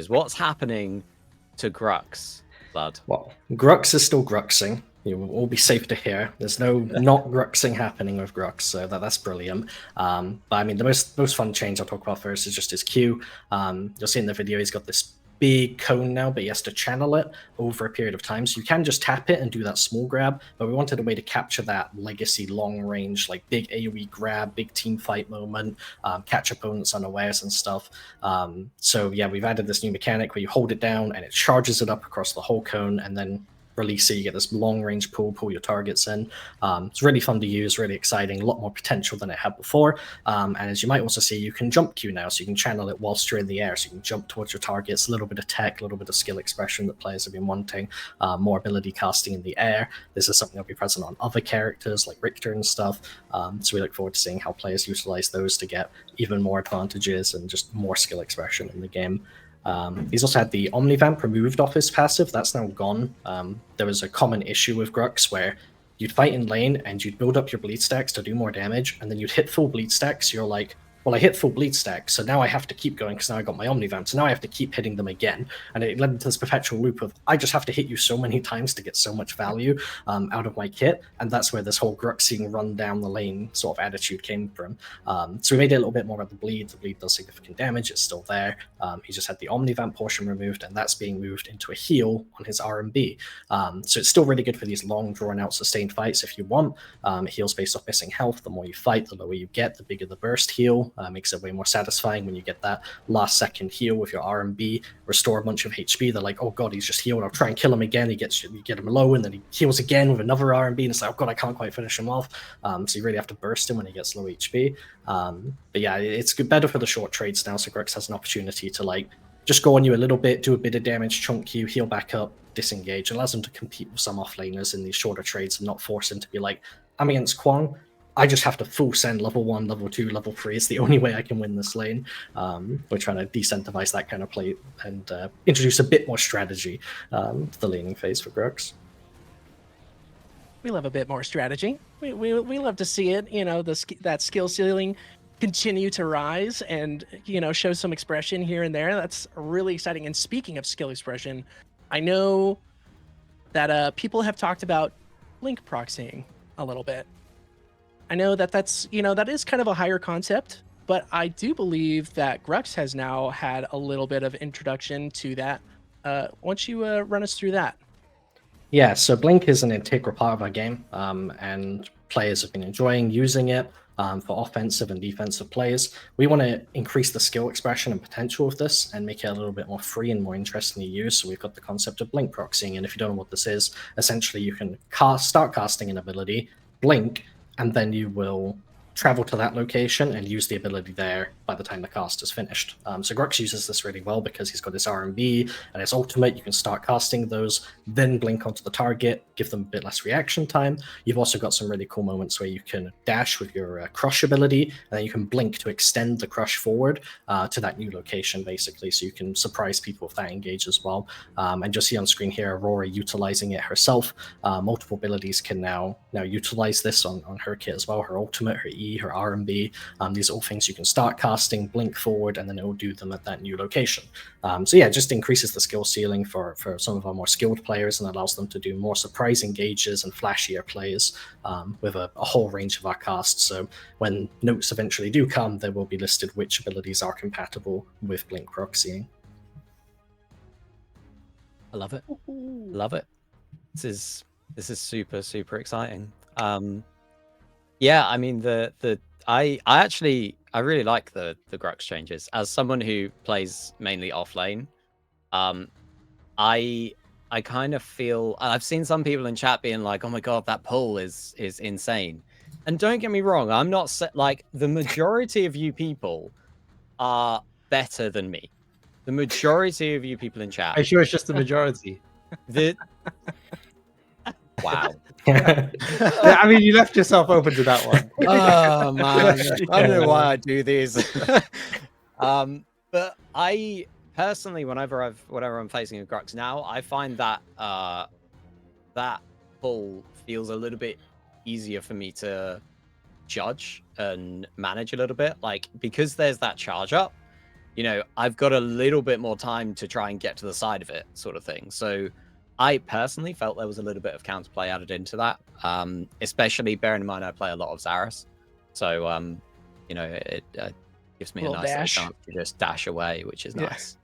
What's happening to Grux, Blood? Well, Grux is still Gruxing. You will all be safe to hear. There's no not Gruxing happening with Grux, so that's brilliant. But I mean, the most fun change I'll talk about first is just his Q. You'll see in the video he's got this big cone now, but he has to channel it over a period of time. So you can just tap it and do that small grab, but we wanted a way to capture that legacy long range, like big AoE grab, big team fight moment, catch opponents unawares and stuff. So yeah, we've added this new mechanic where you hold it down and it charges it up across the whole cone, and then release it, you get this long range pull your targets in. It's really fun to use, really exciting, a lot more potential than it had before. And as you might also see, you can jump Q now, so you can channel it whilst you're in the air, so you can jump towards your targets. A little bit of tech, a little bit of skill expression that players have been wanting, more ability casting in the air. This is something that'll be present on other characters like Richter and stuff. So we look forward to seeing how players utilize those to get even more advantages and just more skill expression in the game. He's also had the Omnivamp removed off his passive. That's now gone. There was a common issue with Grux where you'd fight in lane and you'd build up your bleed stacks to do more damage, and then you'd hit full bleed stacks. You're like, well, I hit full bleed stack, so now I have to keep going because now I got my Omnivamp, so now I have to keep hitting them again. And it led into this perpetual loop of, I just have to hit you so many times to get so much value out of my kit, and that's where this whole Gruxing run down the lane sort of attitude came from. So we made it a little bit more about the bleed. The bleed does significant damage, it's still there. He just had the Omnivamp portion removed, and that's being moved into a heal on his RMB. So it's still really good for these long, drawn-out, sustained fights if you want. It heals based off missing health. The more you fight, the lower you get, the bigger the burst heal. Makes it way more satisfying when you get that last second heal with your RMB, restore a bunch of HP. They're like, oh god, he's just healed, I'll try and kill him again. You get him low, and then he heals again with another RMB, and it's like, oh god, I can't quite finish him off. So you really have to burst him when he gets low HP. But yeah, it's better for the short trades now, so Grux has an opportunity to like just go on you a little bit, do a bit of damage, chunk you, heal back up, disengage. It allows him to compete with some offlaners in these shorter trades and not force him to be like, I'm against Kwang, I just have to full send level 1, level 2, level 3. It's the only way I can win this lane. We're trying to decentivize that kind of play and introduce a bit more strategy to the laning phase for Grux. We love a bit more strategy. We love to see it, you know, that skill ceiling continue to rise and, you know, show some expression here and there. That's really exciting. And speaking of skill expression, I know that people have talked about link proxying a little bit. I know that that's, you know, that is kind of a higher concept, but I do believe that Grux has now had a little bit of introduction to that. Why don't you run us through that? Yeah, so Blink is an integral part of our game, and players have been enjoying using it for offensive and defensive players. We want to increase the skill expression and potential of this and make it a little bit more free and more interesting to use. So we've got the concept of Blink proxying, and if you don't know what this is, essentially you can start casting an ability, blink, and then you will travel to that location and use the ability there by the time the cast is finished. So Grux uses this really well because he's got his R&B and his ultimate. You can start casting those, then blink onto the target, give them a bit less reaction time. You've also got some really cool moments where you can dash with your crush ability, and then you can blink to extend the crush forward to that new location, basically, so you can surprise people with that engage as well. And just see on screen here, Aurora utilizing it herself. Multiple abilities can now utilize this on her kit as well, her ultimate, her E, her R&B. These are all things you can start casting, blink forward, and then it will do them at that new location. So yeah, it just increases the skill ceiling for some of our more skilled players and allows them to do more surprise engages and flashier plays with a whole range of our casts. So when notes eventually do come, there will be listed which abilities are compatible with blink proxying. I love it. Love it. This is super exciting. Yeah, I mean I really like the Grux changes. As someone who plays mainly off lane, I kind of feel, I've seen some people in chat being like, "Oh my god, that pull is insane." And don't get me wrong, I'm not like, the majority of you people are better than me. The majority of you people in chat. I'm sure it's just the majority. Wow. Yeah, I mean, you left yourself open to that one. Oh man, I don't know why I do these. But I personally, whenever I'm facing a Grux now, I find that that pull feels a little bit easier for me to judge and manage a little bit, like, because there's that charge up. You know, I've got a little bit more time to try and get to the side of it, sort of thing. So I personally felt there was a little bit of counterplay added into that, especially bearing in mind I play a lot of Zarus. So, you know, it gives me a nice little chance to just dash away, which is nice.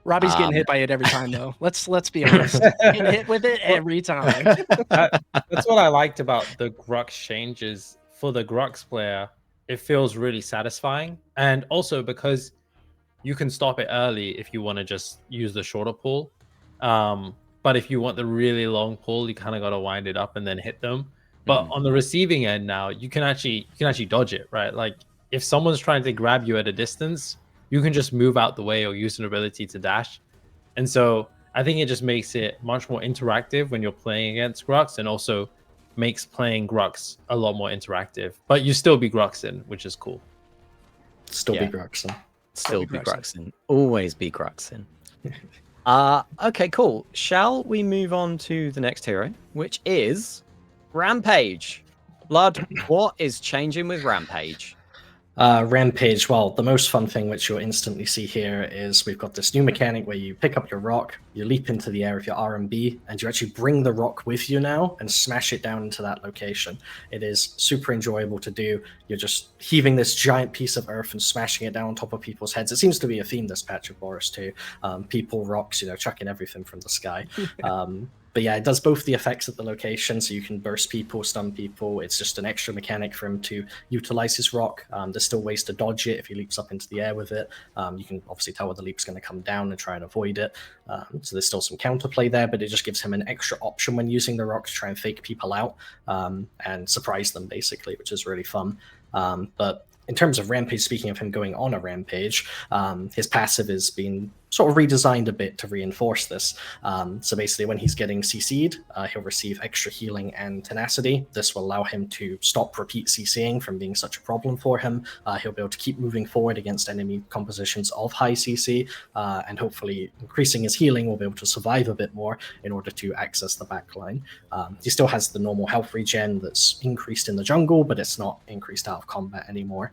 Robbie's getting hit by it every time, though. Let's be honest. Getting hit with it every time. That's what I liked about the Grux changes. For the Grux player, it feels really satisfying. And also because you can stop it early if you want to just use the shorter pull. But if you want the really long pull, you kind of got to wind it up and then hit them. But on the receiving end now, you can actually dodge it, right? Like if someone's trying to grab you at a distance, you can just move out the way or use an ability to dash. And so I think it just makes it much more interactive when you're playing against Grux, and also makes playing Grux a lot more interactive. But you still be Gruxin, which is cool. Still be Gruxin. Still be Gruxin. Always be Gruxin. Okay, cool. Shall we move on to the next hero, which is Rampage? Blood, what is changing with Rampage? Rampage, well, the most fun thing which you'll instantly see here is we've got this new mechanic where you pick up your rock, you leap into the air with your R&B, and you actually bring the rock with you now and smash it down into that location. It is super enjoyable to do. You're just heaving this giant piece of earth and smashing it down on top of people's heads. It seems to be a theme this patch of Boris too. People, rocks, you know, chucking everything from the sky. But yeah, it does both the effects at the location, so you can burst people, stun people. It's just an extra mechanic for him to utilize his rock. There's still ways to dodge it if he leaps up into the air with it. You can obviously tell where the leap's going to come down and try and avoid it. So there's still some counterplay there, but it just gives him an extra option when using the rock to try and fake people out and surprise them, basically, which is really fun. But in terms of Rampage, speaking of him going on a rampage, his passive has been sort of redesigned a bit to reinforce this. So basically when he's getting CC'd, he'll receive extra healing and tenacity. This will allow him to stop repeat CCing from being such a problem for him. He'll be able to keep moving forward against enemy compositions of high CC, and hopefully increasing his healing will be able to survive a bit more in order to access the backline. He still has the normal health regen that's increased in the jungle, but it's not increased out of combat anymore.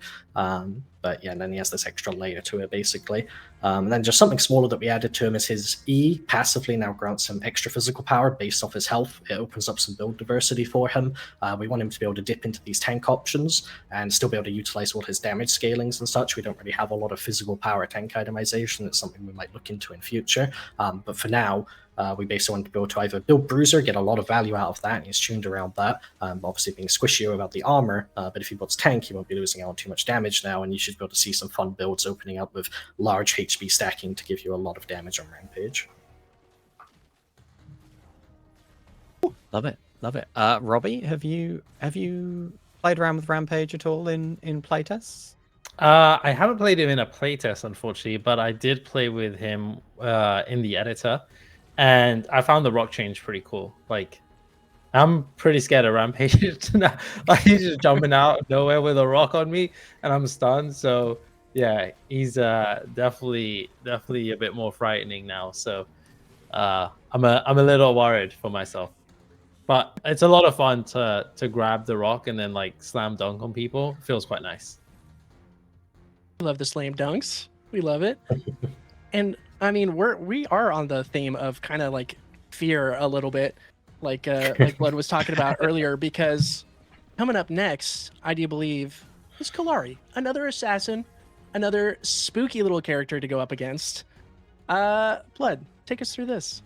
But yeah, and then he has this extra layer to it, basically. And then just something smaller that we added to him is his E passively now grants him extra physical power based off his health. It opens up some build diversity for him. We want him to be able to dip into these tank options and still be able to utilize all his damage scalings and such. We don't really have a lot of physical power tank itemization. It's something we might look into in future. But for now, we basically want to be able to either build Bruiser, get a lot of value out of that, and he's tuned around that. Obviously being squishier about the armor, but if he builds tank, he won't be losing out on too much damage now, and you should be able to see some fun builds opening up with large HP stacking to give you a lot of damage on Rampage. Love it, love it. Robbie, have you played around with Rampage at all in playtests? I haven't played him in a playtest, unfortunately, but I did play with him in the editor, and I found the rock change pretty cool. Like, I'm pretty scared of Rampage now. Like, he's just jumping out of nowhere with a rock on me, and I'm stunned. So yeah, he's definitely a bit more frightening now. So I'm a little worried for myself. But it's a lot of fun to grab the rock and then like slam dunk on people. Feels quite nice. We love the slam dunks. We love it. And I mean, we are on the theme of kind of like fear a little bit, like Blood was talking about earlier, because coming up next, I do believe, is Kalari, another assassin, another spooky little character to go up against. Blood, take us through this.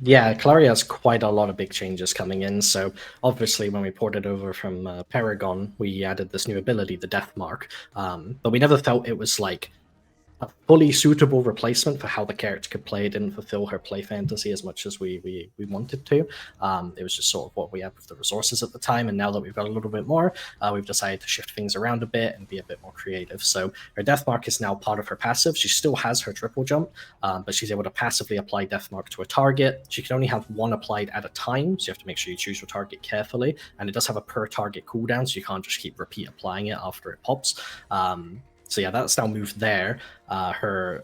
Yeah, Clary has quite a lot of big changes coming in. So obviously, when we ported over from Paragon, we added this new ability, the Death Mark. But we never felt it was like a fully suitable replacement for how the character could play. It didn't fulfill her play fantasy as much as we wanted to. It was just sort of what we had with the resources at the time, and now that we've got a little bit more, we've decided to shift things around a bit and be a bit more creative. So her Death Mark is now part of her passive. She still has her triple jump, but she's able to passively apply Death Mark to a target. She can only have one applied at a time, so you have to make sure you choose your target carefully, and it does have a per target cooldown, so you can't just keep repeat applying it after it pops. So yeah, that's now moved there. Her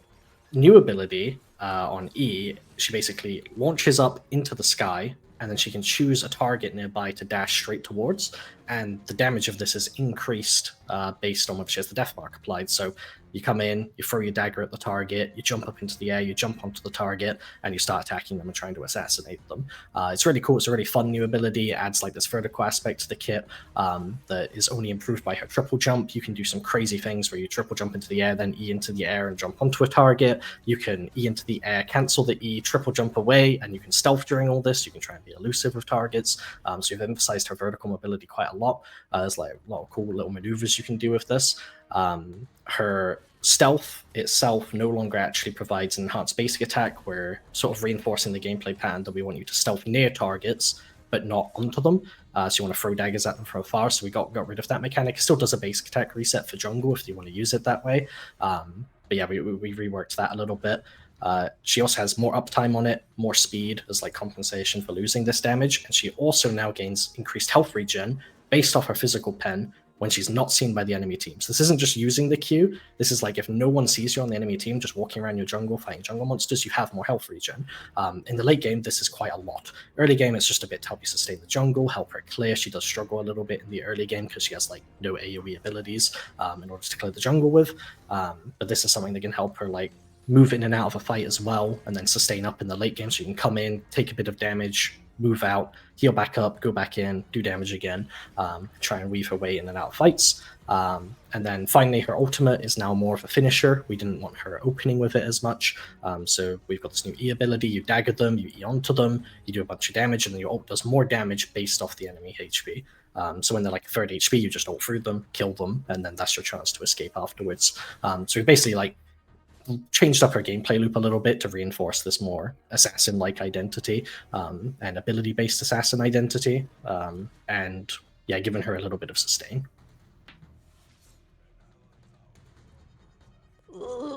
new ability on E, she basically launches up into the sky, and then she can choose a target nearby to dash straight towards. And the damage of this is increased based on whether she has the Death Mark applied. So you come in, you throw your dagger at the target, you jump up into the air, you jump onto the target, and you start attacking them and trying to assassinate them. It's really cool. It's a really fun new ability. It adds like this vertical aspect to the kit that is only improved by her triple jump. You can do some crazy things where you triple jump into the air, then E into the air and jump onto a target. You can E into the air, cancel the E, triple jump away, and you can stealth during all this. You can try and be elusive with targets. So you've emphasized her vertical mobility quite a lot. There's like a lot of cool little maneuvers you can do with this. Her stealth itself no longer actually provides an enhanced basic attack. We're sort of reinforcing the gameplay pattern that we want you to stealth near targets, but not onto them. So you want to throw daggers at them from afar. So we got rid of that mechanic. It still does a basic attack reset for jungle if you want to use it that way. But yeah, we reworked that a little bit. She also has more uptime on it, more speed as like compensation for losing this damage, and she also now gains increased health regen based off her physical pen when she's not seen by the enemy teams. This isn't just using the Q. This is like if no one sees you on the enemy team, just walking around your jungle, fighting jungle monsters, you have more health regen. In the late game, this is quite a lot. Early game, it's just a bit to help you sustain the jungle, help her clear. She does struggle a little bit in the early game because she has like no AoE abilities in order to clear the jungle with. But this is something that can help her like move in and out of a fight as well, and then sustain up in the late game so you can come in, take a bit of damage, move out, heal back up, go back in, do damage again, try and weave her way in and out of fights. And then finally, her ultimate is now more of a finisher. We didn't want her opening with it as much. So we've got this new E ability. You dagger them, you E onto them, you do a bunch of damage, and then your ult does more damage based off the enemy HP. So when they're like 30 HP, you just ult through them, kill them, and then that's your chance to escape afterwards. So we basically like changed up her gameplay loop a little bit to reinforce this more assassin-like identity and ability-based assassin identity, and yeah, given her a little bit of sustain.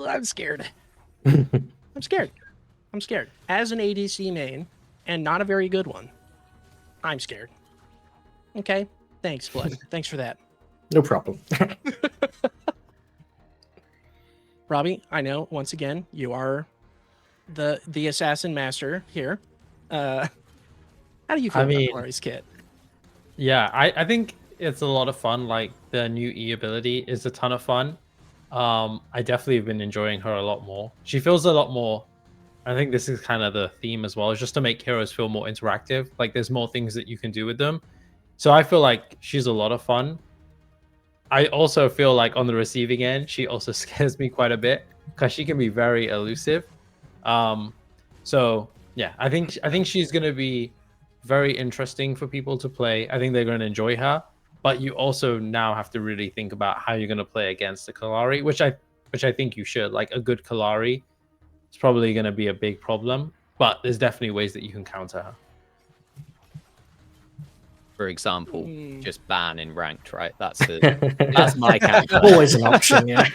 I'm scared. I'm scared. As an ADC main, and not a very good one, I'm scared. Okay, thanks, Blood. Thanks for that. No problem. Robbie, I know, once again, you are the assassin master here. How do you feel about Kalari's kit? Yeah, I think it's a lot of fun. Like, the new E ability is a ton of fun. I definitely have been enjoying her a lot more. She feels a lot more, I think this is kind of the theme as well, is just to make heroes feel more interactive. Like, there's more things that you can do with them. So I feel like she's a lot of fun. I also feel like on the receiving end, she also scares me quite a bit because she can be very elusive. So yeah, I think she's going to be very interesting for people to play. I think they're going to enjoy her, but you also now have to really think about how you're going to play against the Kalari, which I think you should. Like, a good Kalari is probably going to be a big problem, but there's definitely ways that you can counter her. for example, Mm. just ban in ranked, right? That's my counter. Always an option, yeah.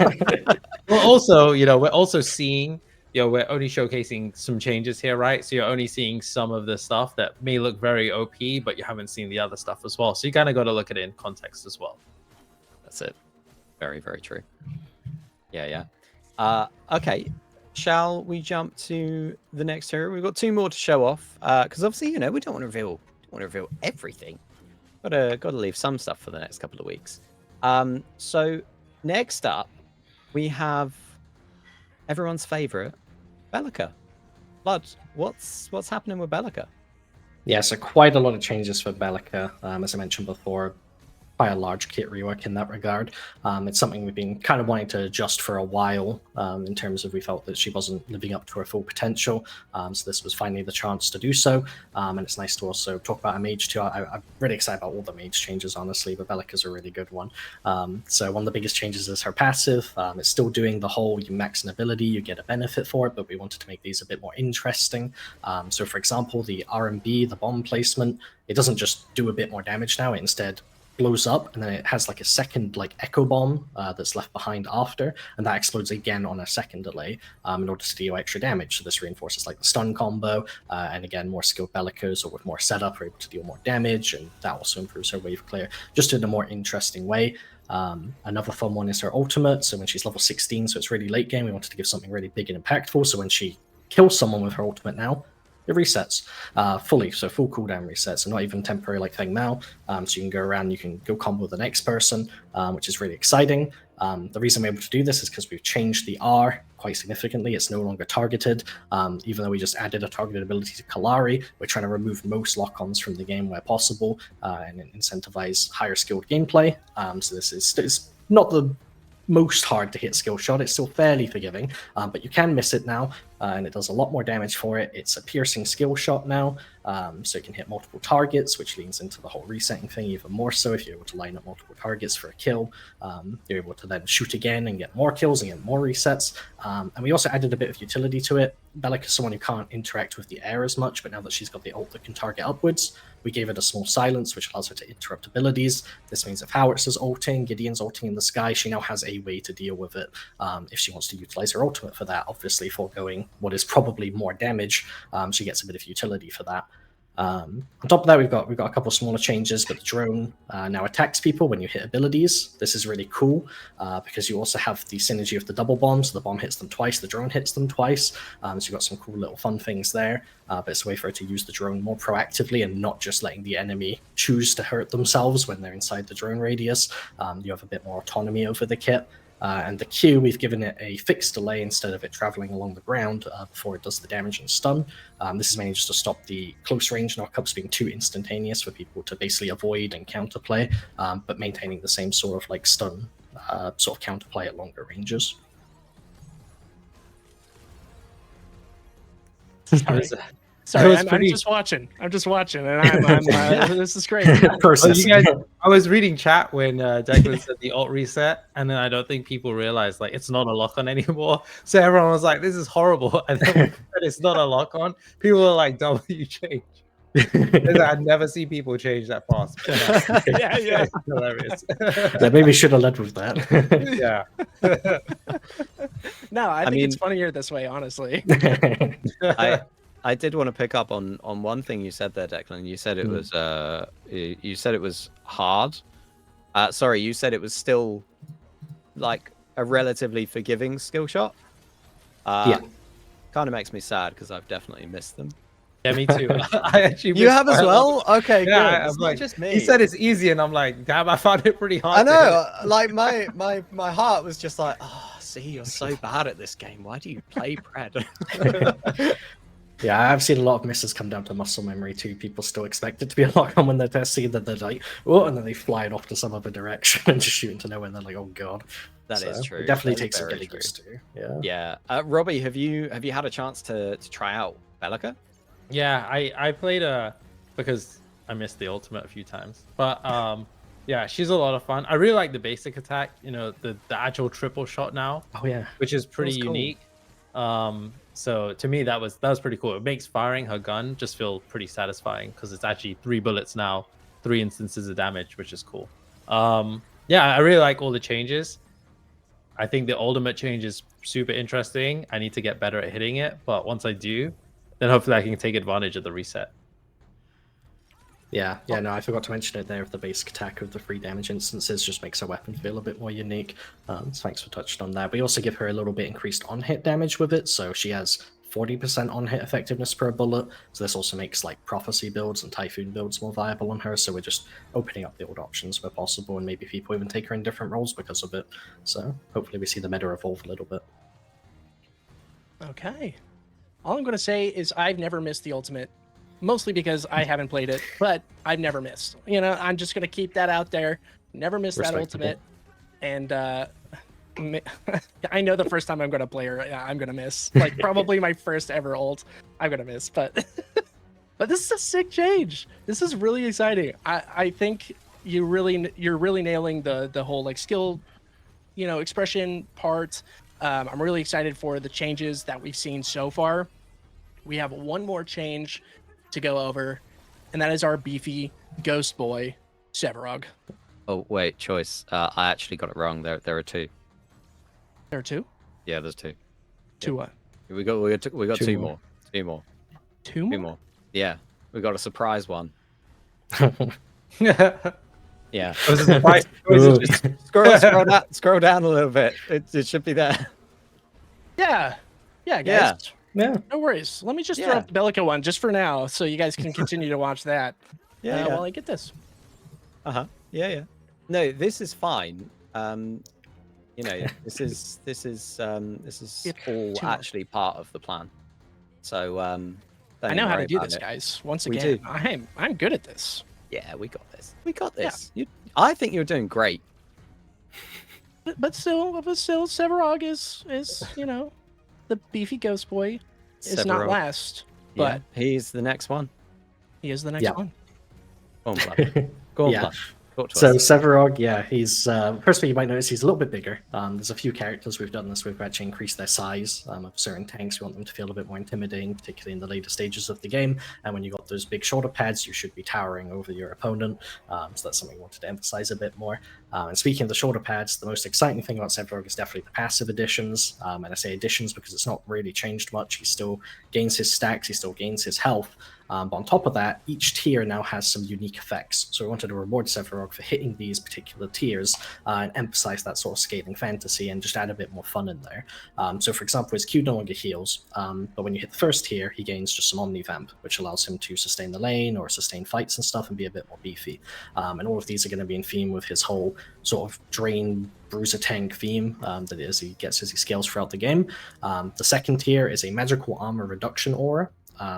Well, also, we're also seeing, we're only showcasing some changes here, right? So you're only seeing some of the stuff that may look very OP, but you haven't seen the other stuff as well. So you kind of got to look at it in context as well. That's it. Very, very true. Yeah. Okay. Shall we jump to the next hero? We've got 2 more to show off. Because obviously, we don't want to reveal everything. Gotta leave some stuff for the next couple of weeks. So next up, we have everyone's favorite, Belica. Blood, what's happening with Belica? Yeah, so quite a lot of changes for Belica. As I mentioned before, quite a large kit rework in that regard. It's something we've been kind of wanting to adjust for a while, in terms of we felt that she wasn't living up to her full potential. So this was finally the chance to do so. And it's nice to also talk about a mage too. I'm really excited about all the mage changes, honestly, but Belica's a really good one. So one of the biggest changes is her passive. It's still doing the whole, you max an ability, you get a benefit for it, but we wanted to make these a bit more interesting. So for example, the R&B, the bomb placement, it doesn't just do a bit more damage now, it instead blows up, and then it has like a second echo bomb that's left behind after, and that explodes again on a second delay in order to deal extra damage. So this reinforces the stun combo, and again, more skilled Belicas or with more setup are able to deal more damage, and that also improves her wave clear just in a more interesting way. Another fun one is her ultimate. So when she's level 16, so it's really late game, we wanted to give something really big and impactful. So when she kills someone with her ultimate now, it resets fully, so full cooldown resets, and not even temporary like Feng Mao. So you can go around, you can go combo with the next person, which is really exciting. The reason we're able to do this is because we've changed the R quite significantly. It's no longer targeted. Even though we just added a targeted ability to Kalari, we're trying to remove most lock-ons from the game where possible, and incentivize higher skilled gameplay. So this is not the most hard to hit skill shot. It's still fairly forgiving, but you can miss it now, and it does a lot more damage for it. It's a piercing skill shot now, so it can hit multiple targets, which leans into the whole resetting thing even more so. If you're able to line up multiple targets for a kill, you're able to then shoot again and get more kills and get more resets. And we also added a bit of utility to it. Belica is someone who can't interact with the air as much, but now that she's got the ult that can target upwards, we gave it a small silence, which allows her to interrupt abilities. This means if Howitzer's ulting, Gideon's ulting in the sky, she now has a way to deal with it if she wants to utilize her ultimate for that, obviously foregoing what is probably more damage. She gets a bit of utility for that. On top of that, we've got a couple of smaller changes, but the drone now attacks people when you hit abilities. This is really cool because you also have the synergy of the double bomb, so the bomb hits them twice, the drone hits them twice. So you've got some cool little fun things there, but it's a way for her to use the drone more proactively and not just letting the enemy choose to hurt themselves when they're inside the drone radius. You have a bit more autonomy over the kit. And the Q, we've given it a fixed delay instead of it traveling along the ground before it does the damage and stun. This is mainly just to stop the close range knockups being too instantaneous for people to basically avoid and counterplay, but maintaining the same sort of stun sort of counterplay at longer ranges. Sorry, I'm just watching. I'm just watching, and this is great. I was reading chat when Declan said the alt reset, and then I don't think people realized it's not a lock-on anymore. So everyone was like, "This is horrible," and then when said it's not a lock-on, people were like, "W change." I'd never see people change that fast. Yeah. Hilarious. Yeah, maybe should have led with that. Yeah. No, I think it's funnier this way, honestly. I did want to pick up on one thing you said there, Declan. You said it was hard. Sorry, you said it was still a relatively forgiving skill shot. Yeah. Kind of makes me sad because I've definitely missed them. Yeah, me too. I actually you have as well? Okay, yeah, good. It's not just me. He said it's easy, and I'm like, damn, I found it pretty hard. I know. My heart was just like, oh, see, you're so bad at this game. Why do you play Pred? Yeah, I've seen a lot of misses come down to muscle memory too. People still expect it to be a lock-on when they're testing, that they're like, oh, and then they fly it off to some other direction and just shoot into nowhere, and they're like, oh god. That is true. It definitely takes some getting used to. Yeah. Yeah. Robbie, have you had a chance to try out Belica? Yeah, I played because I missed the ultimate a few times, but yeah, she's a lot of fun. I really like the basic attack, the actual triple shot now. Oh yeah, which is pretty unique. So to me that was pretty cool. It makes firing her gun just feel pretty satisfying because it's actually 3 bullets now 3 instances of damage, which is cool. Yeah, I really like all the changes. I think the ultimate change is super interesting. I need to get better at hitting it, but once I do, then hopefully I can take advantage of the reset. Yeah, no, I forgot to mention it there. Of the basic attack of the 3 damage instances just makes her weapon feel a bit more unique. So thanks for touching on that. We also give her a little bit increased on-hit damage with it, so she has 40% on-hit effectiveness per bullet. So this also makes like Prophecy builds and Typhoon builds more viable on her. So we're just opening up the old options where possible, and maybe people even take her in different roles because of it. So hopefully we see the meta evolve a little bit. Okay. All I'm going to say is I've never missed the ultimate, mostly because I haven't played it, but I've never missed. You know, I'm just going to keep that out there. Never missed that ultimate. And I know the first time I'm going to play her, I'm going to miss. Like, probably my first ever ult, I'm going to miss. But but this is a sick change. This is really exciting. I think you're really nailing the whole, like, skill, you know, expression part. I'm really excited for the changes that we've seen so far. We have one more change to go over, and that is our beefy ghost boy, Sevarog. Oh wait, choice. I actually got it wrong. There are 2. There are 2? Yeah, there's 2. 2 what? We got 2 more. 2 more. 2 more? 2 more. Yeah, we got a surprise one. Yeah. Yeah. It was a surprise. Just scroll down a little bit. It should be there. Yeah, guys. Yeah. No worries. Let me just throw up the Bellica one just for now, so you guys can continue to watch that. While I get this. Yeah. No, this is fine. You know, this is all actually part of the plan. So I know how to do this, guys. Once again, I'm good at this. Yeah, we got this. We got this. Yeah. I think you're doing great. But still, Sevarog is you know, the beefy ghost boy is not last. But he's the next one. He is the next one. Go on, Blood. Go on, Blood. So Sevarog, he's firstly you might notice he's a little bit bigger. There's a few characters we've done this with actually increased their size of certain tanks. We want them to feel a bit more intimidating, particularly in the later stages of the game. And when you got those big shoulder pads, you should be towering over your opponent. So that's something we wanted to emphasize a bit more. And speaking of the shoulder pads, the most exciting thing about Sevarog is definitely the passive additions. And I say additions because it's not really changed much. He still gains his stacks, he still gains his health. But on top of that, each tier now has some unique effects. So we wanted to reward Sevarog for hitting these particular tiers and emphasize that sort of scaling fantasy and just add a bit more fun in there. So for example, his Q no longer heals, but when you hit the first tier, he gains just some Omnivamp, which allows him to sustain the lane or sustain fights and stuff and be a bit more beefy. And all of these are going to be in theme with his whole sort of drain bruiser tank theme that is he gets as he scales throughout the game. The second tier is a magical armor reduction aura.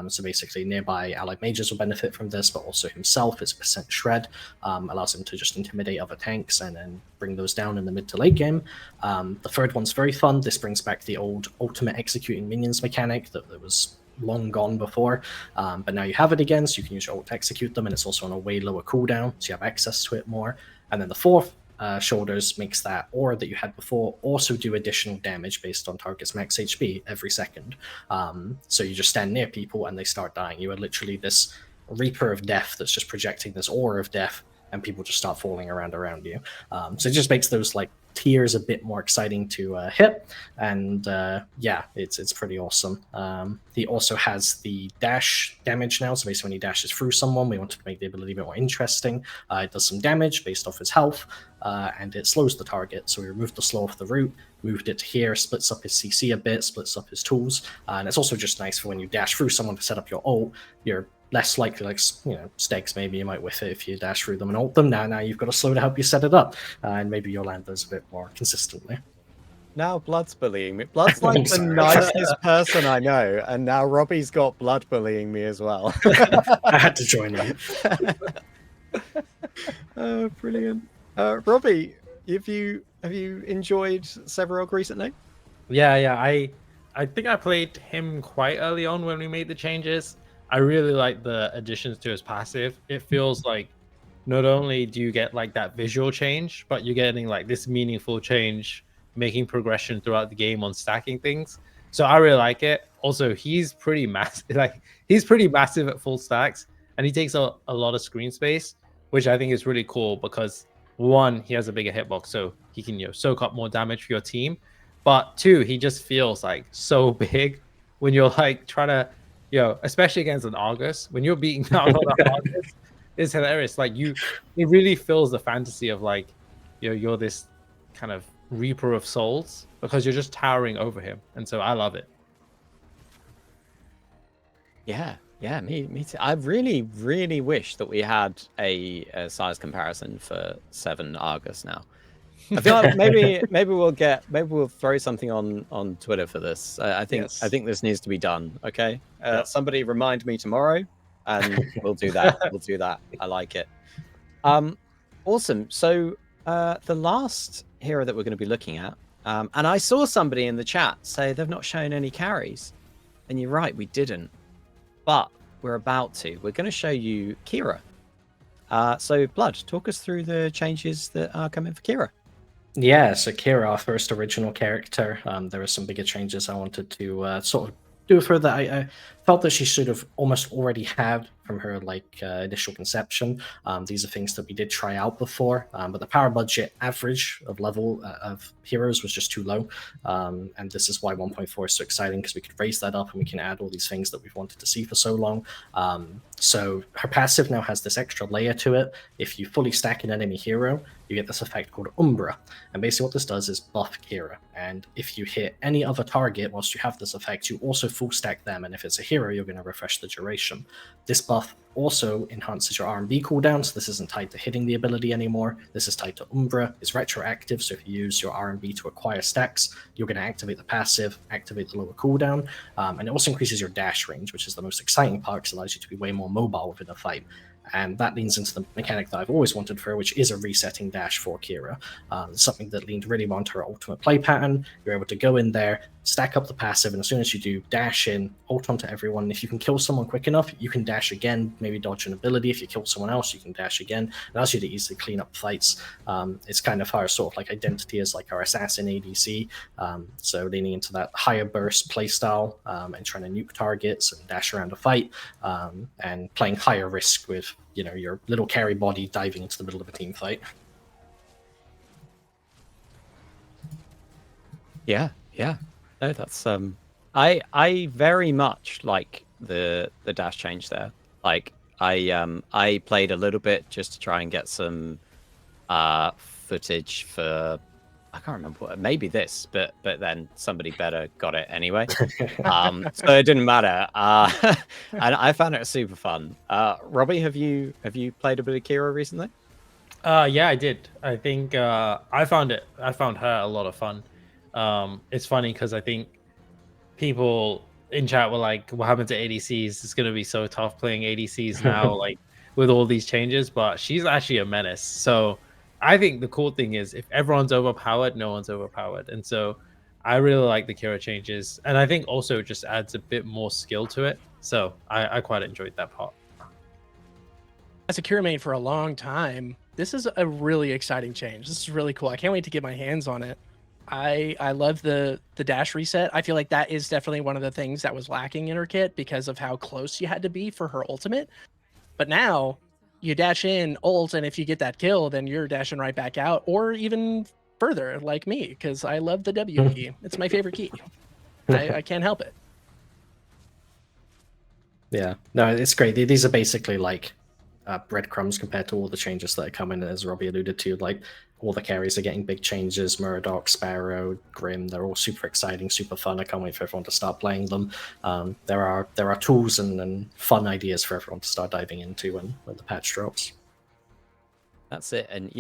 So basically nearby allied mages will benefit from this, but also himself is percent shred, allows him to just intimidate other tanks and then bring those down in the mid to late game. The third one's very fun. This brings back the old ultimate executing minions mechanic that was long gone before, but now you have it again, so you can use your ult to execute them, and it's also on a way lower cooldown, so you have access to it more. And then the fourth shoulders makes that aura that you had before also do additional damage based on target's max HP every second. So you just stand near people and they start dying. You are literally this Reaper of Death that's just projecting this aura of death, and people just start falling around you. So it just makes those like tiers a bit more exciting to hit, and it's pretty awesome. He also has the dash damage now, so basically when he dashes through someone, we want to make the ability a bit more interesting. It does some damage based off his health, and it slows the target, so we removed the slow off the root, moved it to here, splits up his CC a bit, splits up his tools, and it's also just nice for when you dash through someone to set up your ult, you're less likely, like, you know, Stegs, maybe you might whiff it if you dash through them and ult them. Now you've got a slow to help you set it up, and maybe you'll land those a bit more consistently. Now Blood's bullying me. Blood's like the nicest person I know, and now Robbie's got Blood bullying me as well. I had to join in. Oh, brilliant. Robbie, have you enjoyed Sevarog recently? Yeah. I think I played him quite early on when we made the changes. I really like the additions to his passive. It feels like not only do you get like that visual change, but you're getting like this meaningful change, making progression throughout the game on stacking things. So I really like it. Also, he's pretty massive. Like, he's pretty massive at full stacks, and he takes a lot of screen space. which I think is really cool because one, he has a bigger hitbox, so he can soak up more damage for your team. But two, he just feels like so big when you're like trying to, especially against an Argus, when you're beating down on an Argus, it's hilarious. Like it really fills the fantasy of like, you're this kind of reaper of souls because you're just towering over him, and so I love it. Yeah, me too. I really, really wish that we had a size comparison for 7 Argus now. I feel like maybe we'll throw something on Twitter for this. I think this needs to be done. Okay, somebody remind me tomorrow, and we'll do that. We'll do that. I like it. Awesome. So the last hero that we're going to be looking at, and I saw somebody in the chat say they've not shown any carries, and you're right, we didn't. But we're about to. We're going to show you Kira. So, Blood, talk us through the changes that are coming for Kira. Yeah, so Kira, our first original character, there were some bigger changes I wanted to sort of do for that. I felt that she should have almost already had from her initial conception. These are things that we did try out before, but the power budget average of level of heroes was just too low, and this is why 1.4 is so exciting, because we could raise that up and we can add all these things that we've wanted to see for so long. So her passive now has this extra layer to it. If you fully stack an enemy hero, you get this effect called Umbra, and basically what this does is buff Kira, and if you hit any other target whilst you have this effect, you also full stack them, and if it's a hero, you're going to refresh the duration. This buff also enhances your R&B cooldown, so this isn't tied to hitting the ability anymore. This is tied to Umbra. It's retroactive, so if you use your R&B to acquire stacks, you're going to activate the passive, activate the lower cooldown, and it also increases your dash range, which is the most exciting part because it allows you to be way more mobile within a fight. And that leans into the mechanic that I've always wanted for her, which is a resetting dash for Kira. Something that leaned really well into her ultimate play pattern. You're able to go in there, stack up the passive, and as soon as you do, dash in, ult onto everyone. And if you can kill someone quick enough, you can dash again, maybe dodge an ability. If you kill someone else, you can dash again. It allows you to easily clean up fights. It's kind of her sort of like identity as like our assassin ADC. So leaning into that higher burst playstyle and trying to nuke targets and dash around a fight and playing higher risk with your little carry body diving into the middle of a team fight. Yeah. No, that's I very much like the dash change there. Like I played a little bit just to try and get some footage for, I can't remember what, maybe this, but then somebody better got it anyway. So it didn't matter. And I found it super fun. Robbie, have you played a bit of Kira recently? Yeah, I did. I think I found her a lot of fun. It's funny because I think people in chat were like, what happened to ADCs? It's gonna be so tough playing ADCs now, like with all these changes, but she's actually a menace. So I think the cool thing is if everyone's overpowered, no one's overpowered. And so I really like the Kira changes. And I think also it just adds a bit more skill to it. So I quite enjoyed that part. As a Kira main for a long time, this is a really exciting change. This is really cool. I can't wait to get my hands on it. I love the dash reset. I feel like that is definitely one of the things that was lacking in her kit because of how close you had to be for her ultimate. But now you dash in, ult, and if you get that kill, then you're dashing right back out, or even further, like me, because I love the W key. It's my favorite key. I can't help it. Yeah, no, it's great. These are basically like breadcrumbs compared to all the changes that are coming, as Robbie alluded to. Like all the carries are getting big changes. Murdoch, Sparrow, Grim, they're all super exciting, super fun. I can't wait for everyone to start playing them. There are tools and fun ideas for everyone to start diving into when the patch drops. That's it. And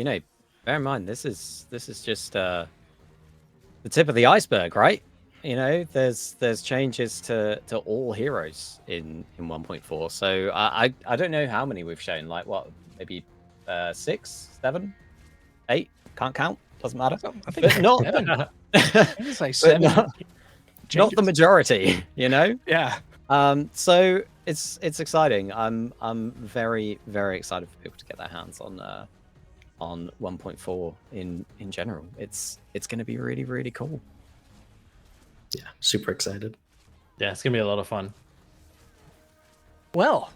bear in mind, this is just the tip of the iceberg, right? There's changes to all heroes in 1.4. So I don't know how many we've shown. Like what, maybe 6, 7, 8? Can't count. Doesn't matter. I think but not. It's like 7. Not the majority. Yeah. So it's exciting. I'm very, very excited for people to get their hands on 1.4 in general. It's going to be really, really cool. Yeah, super excited. Yeah, it's gonna be a lot of fun. Well,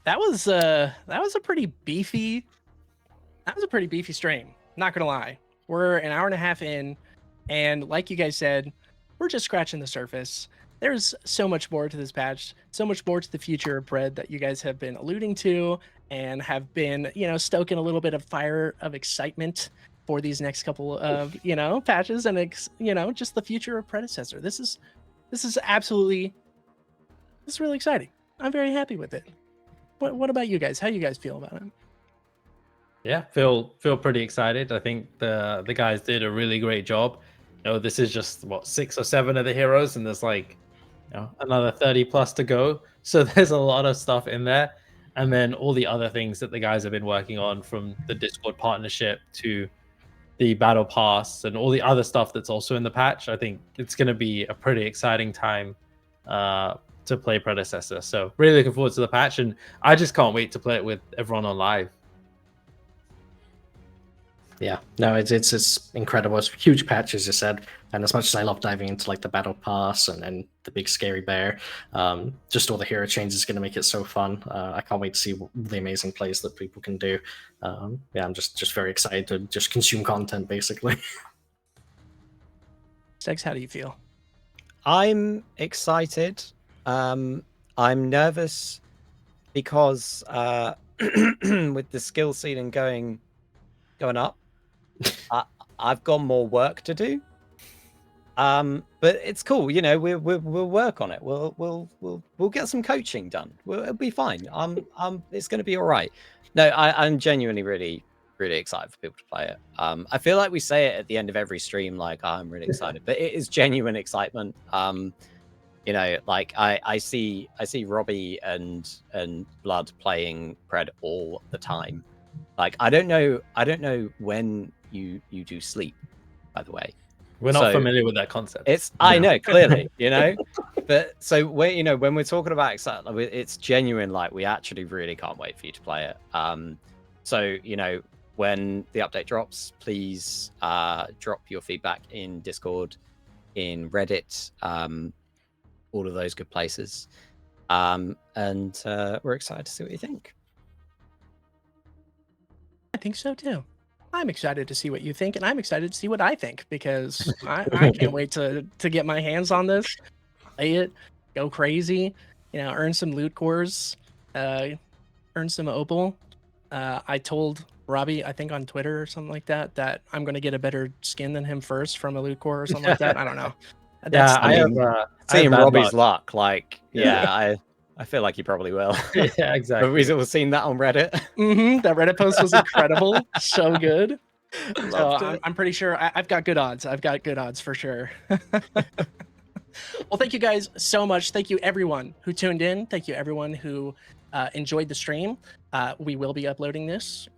that was a pretty beefy stream. Not gonna lie, we're an hour and a half in, and like you guys said, we're just scratching the surface. There's so much more to this patch, so much more to the future of Bread that you guys have been alluding to and have been, stoking a little bit of fire of excitement for these next couple of, patches and, just the future of Predecessor. This is absolutely, this is really exciting. I'm very happy with it. What about you guys? How you guys feel about it? Yeah, feel pretty excited. I think the guys did a really great job. This is just what 6 or 7 of the heroes, and there's like another 30 plus to go. So there's a lot of stuff in there, and then all the other things that the guys have been working on, from the Discord partnership to the battle pass and all the other stuff that's also in the patch. I think it's going to be a pretty exciting time to play Predecessor. So really looking forward to the patch, and I just can't wait to play it with everyone on live. Yeah, no, it's incredible. It's a huge patch, as you said, and as much as I love diving into like the battle pass and the big scary bear, just all the hero changes is going to make it so fun. I can't wait to see the amazing plays that people can do. Yeah, I'm just very excited to just consume content, basically. Stegs, how do you feel? I'm excited. I'm nervous because with the skill ceiling going up, I've got more work to do. But it's cool, we'll work on it. We'll get some coaching done. It'll be fine. It's going to be all right. No, I'm genuinely really excited for people to play it. I feel like we say it at the end of every stream, like, oh, I'm really excited, but it is genuine excitement. Like I see Robbie and Blood playing Pred all the time. Like, I don't know when you do sleep, by the way. We're not familiar with that concept. I know, clearly, but so when we're talking about excitement, it's genuine. Like, we actually really can't wait for you to play it. So when the update drops, please drop your feedback in Discord, in Reddit, all of those good places. And we're excited to see what you think. I think so too. I'm excited to see what you think, and I'm excited to see what I think, because I can't wait to get my hands on this, play it, go crazy, earn some loot cores, earn some opal. I told Robbie, I think on Twitter or something like that I'm going to get a better skin than him first from a loot core or something like that. I don't know. Seeing Robbie's luck, like, I feel like you probably will. Yeah, exactly. We've all seen that on Reddit. That Reddit post was incredible. So good. So I'm pretty sure I've got good odds. I've got good odds for sure. Well, thank you guys so much. Thank you everyone who tuned in. Thank you everyone who enjoyed the stream. We will be uploading this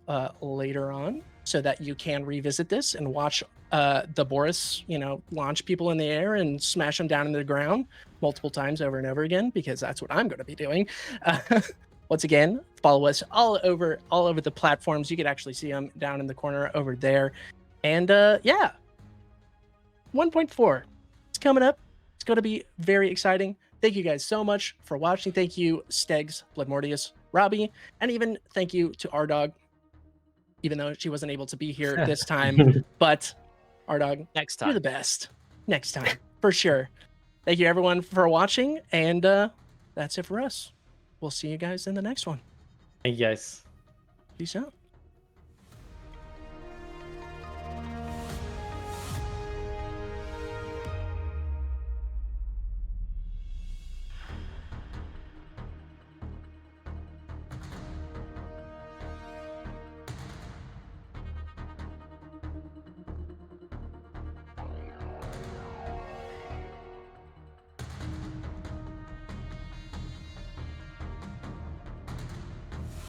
later on so that you can revisit this and watch the Boris, launch people in the air and smash them down into the ground multiple times over and over again, because that's what I'm going to be doing. Once again, follow us all over the platforms. You can actually see them down in the corner over there. And yeah, 1.4, it's coming up. It's going to be very exciting. Thank you guys so much for watching. Thank you, Stegs, Bloodmortius, Robbie, and even thank you to our dog, even though she wasn't able to be here this time. But our dog, next time, you're the best. Next time, for sure. Thank you everyone for watching, and that's it for us. We'll see you guys in the next one. Thank you guys. Peace out.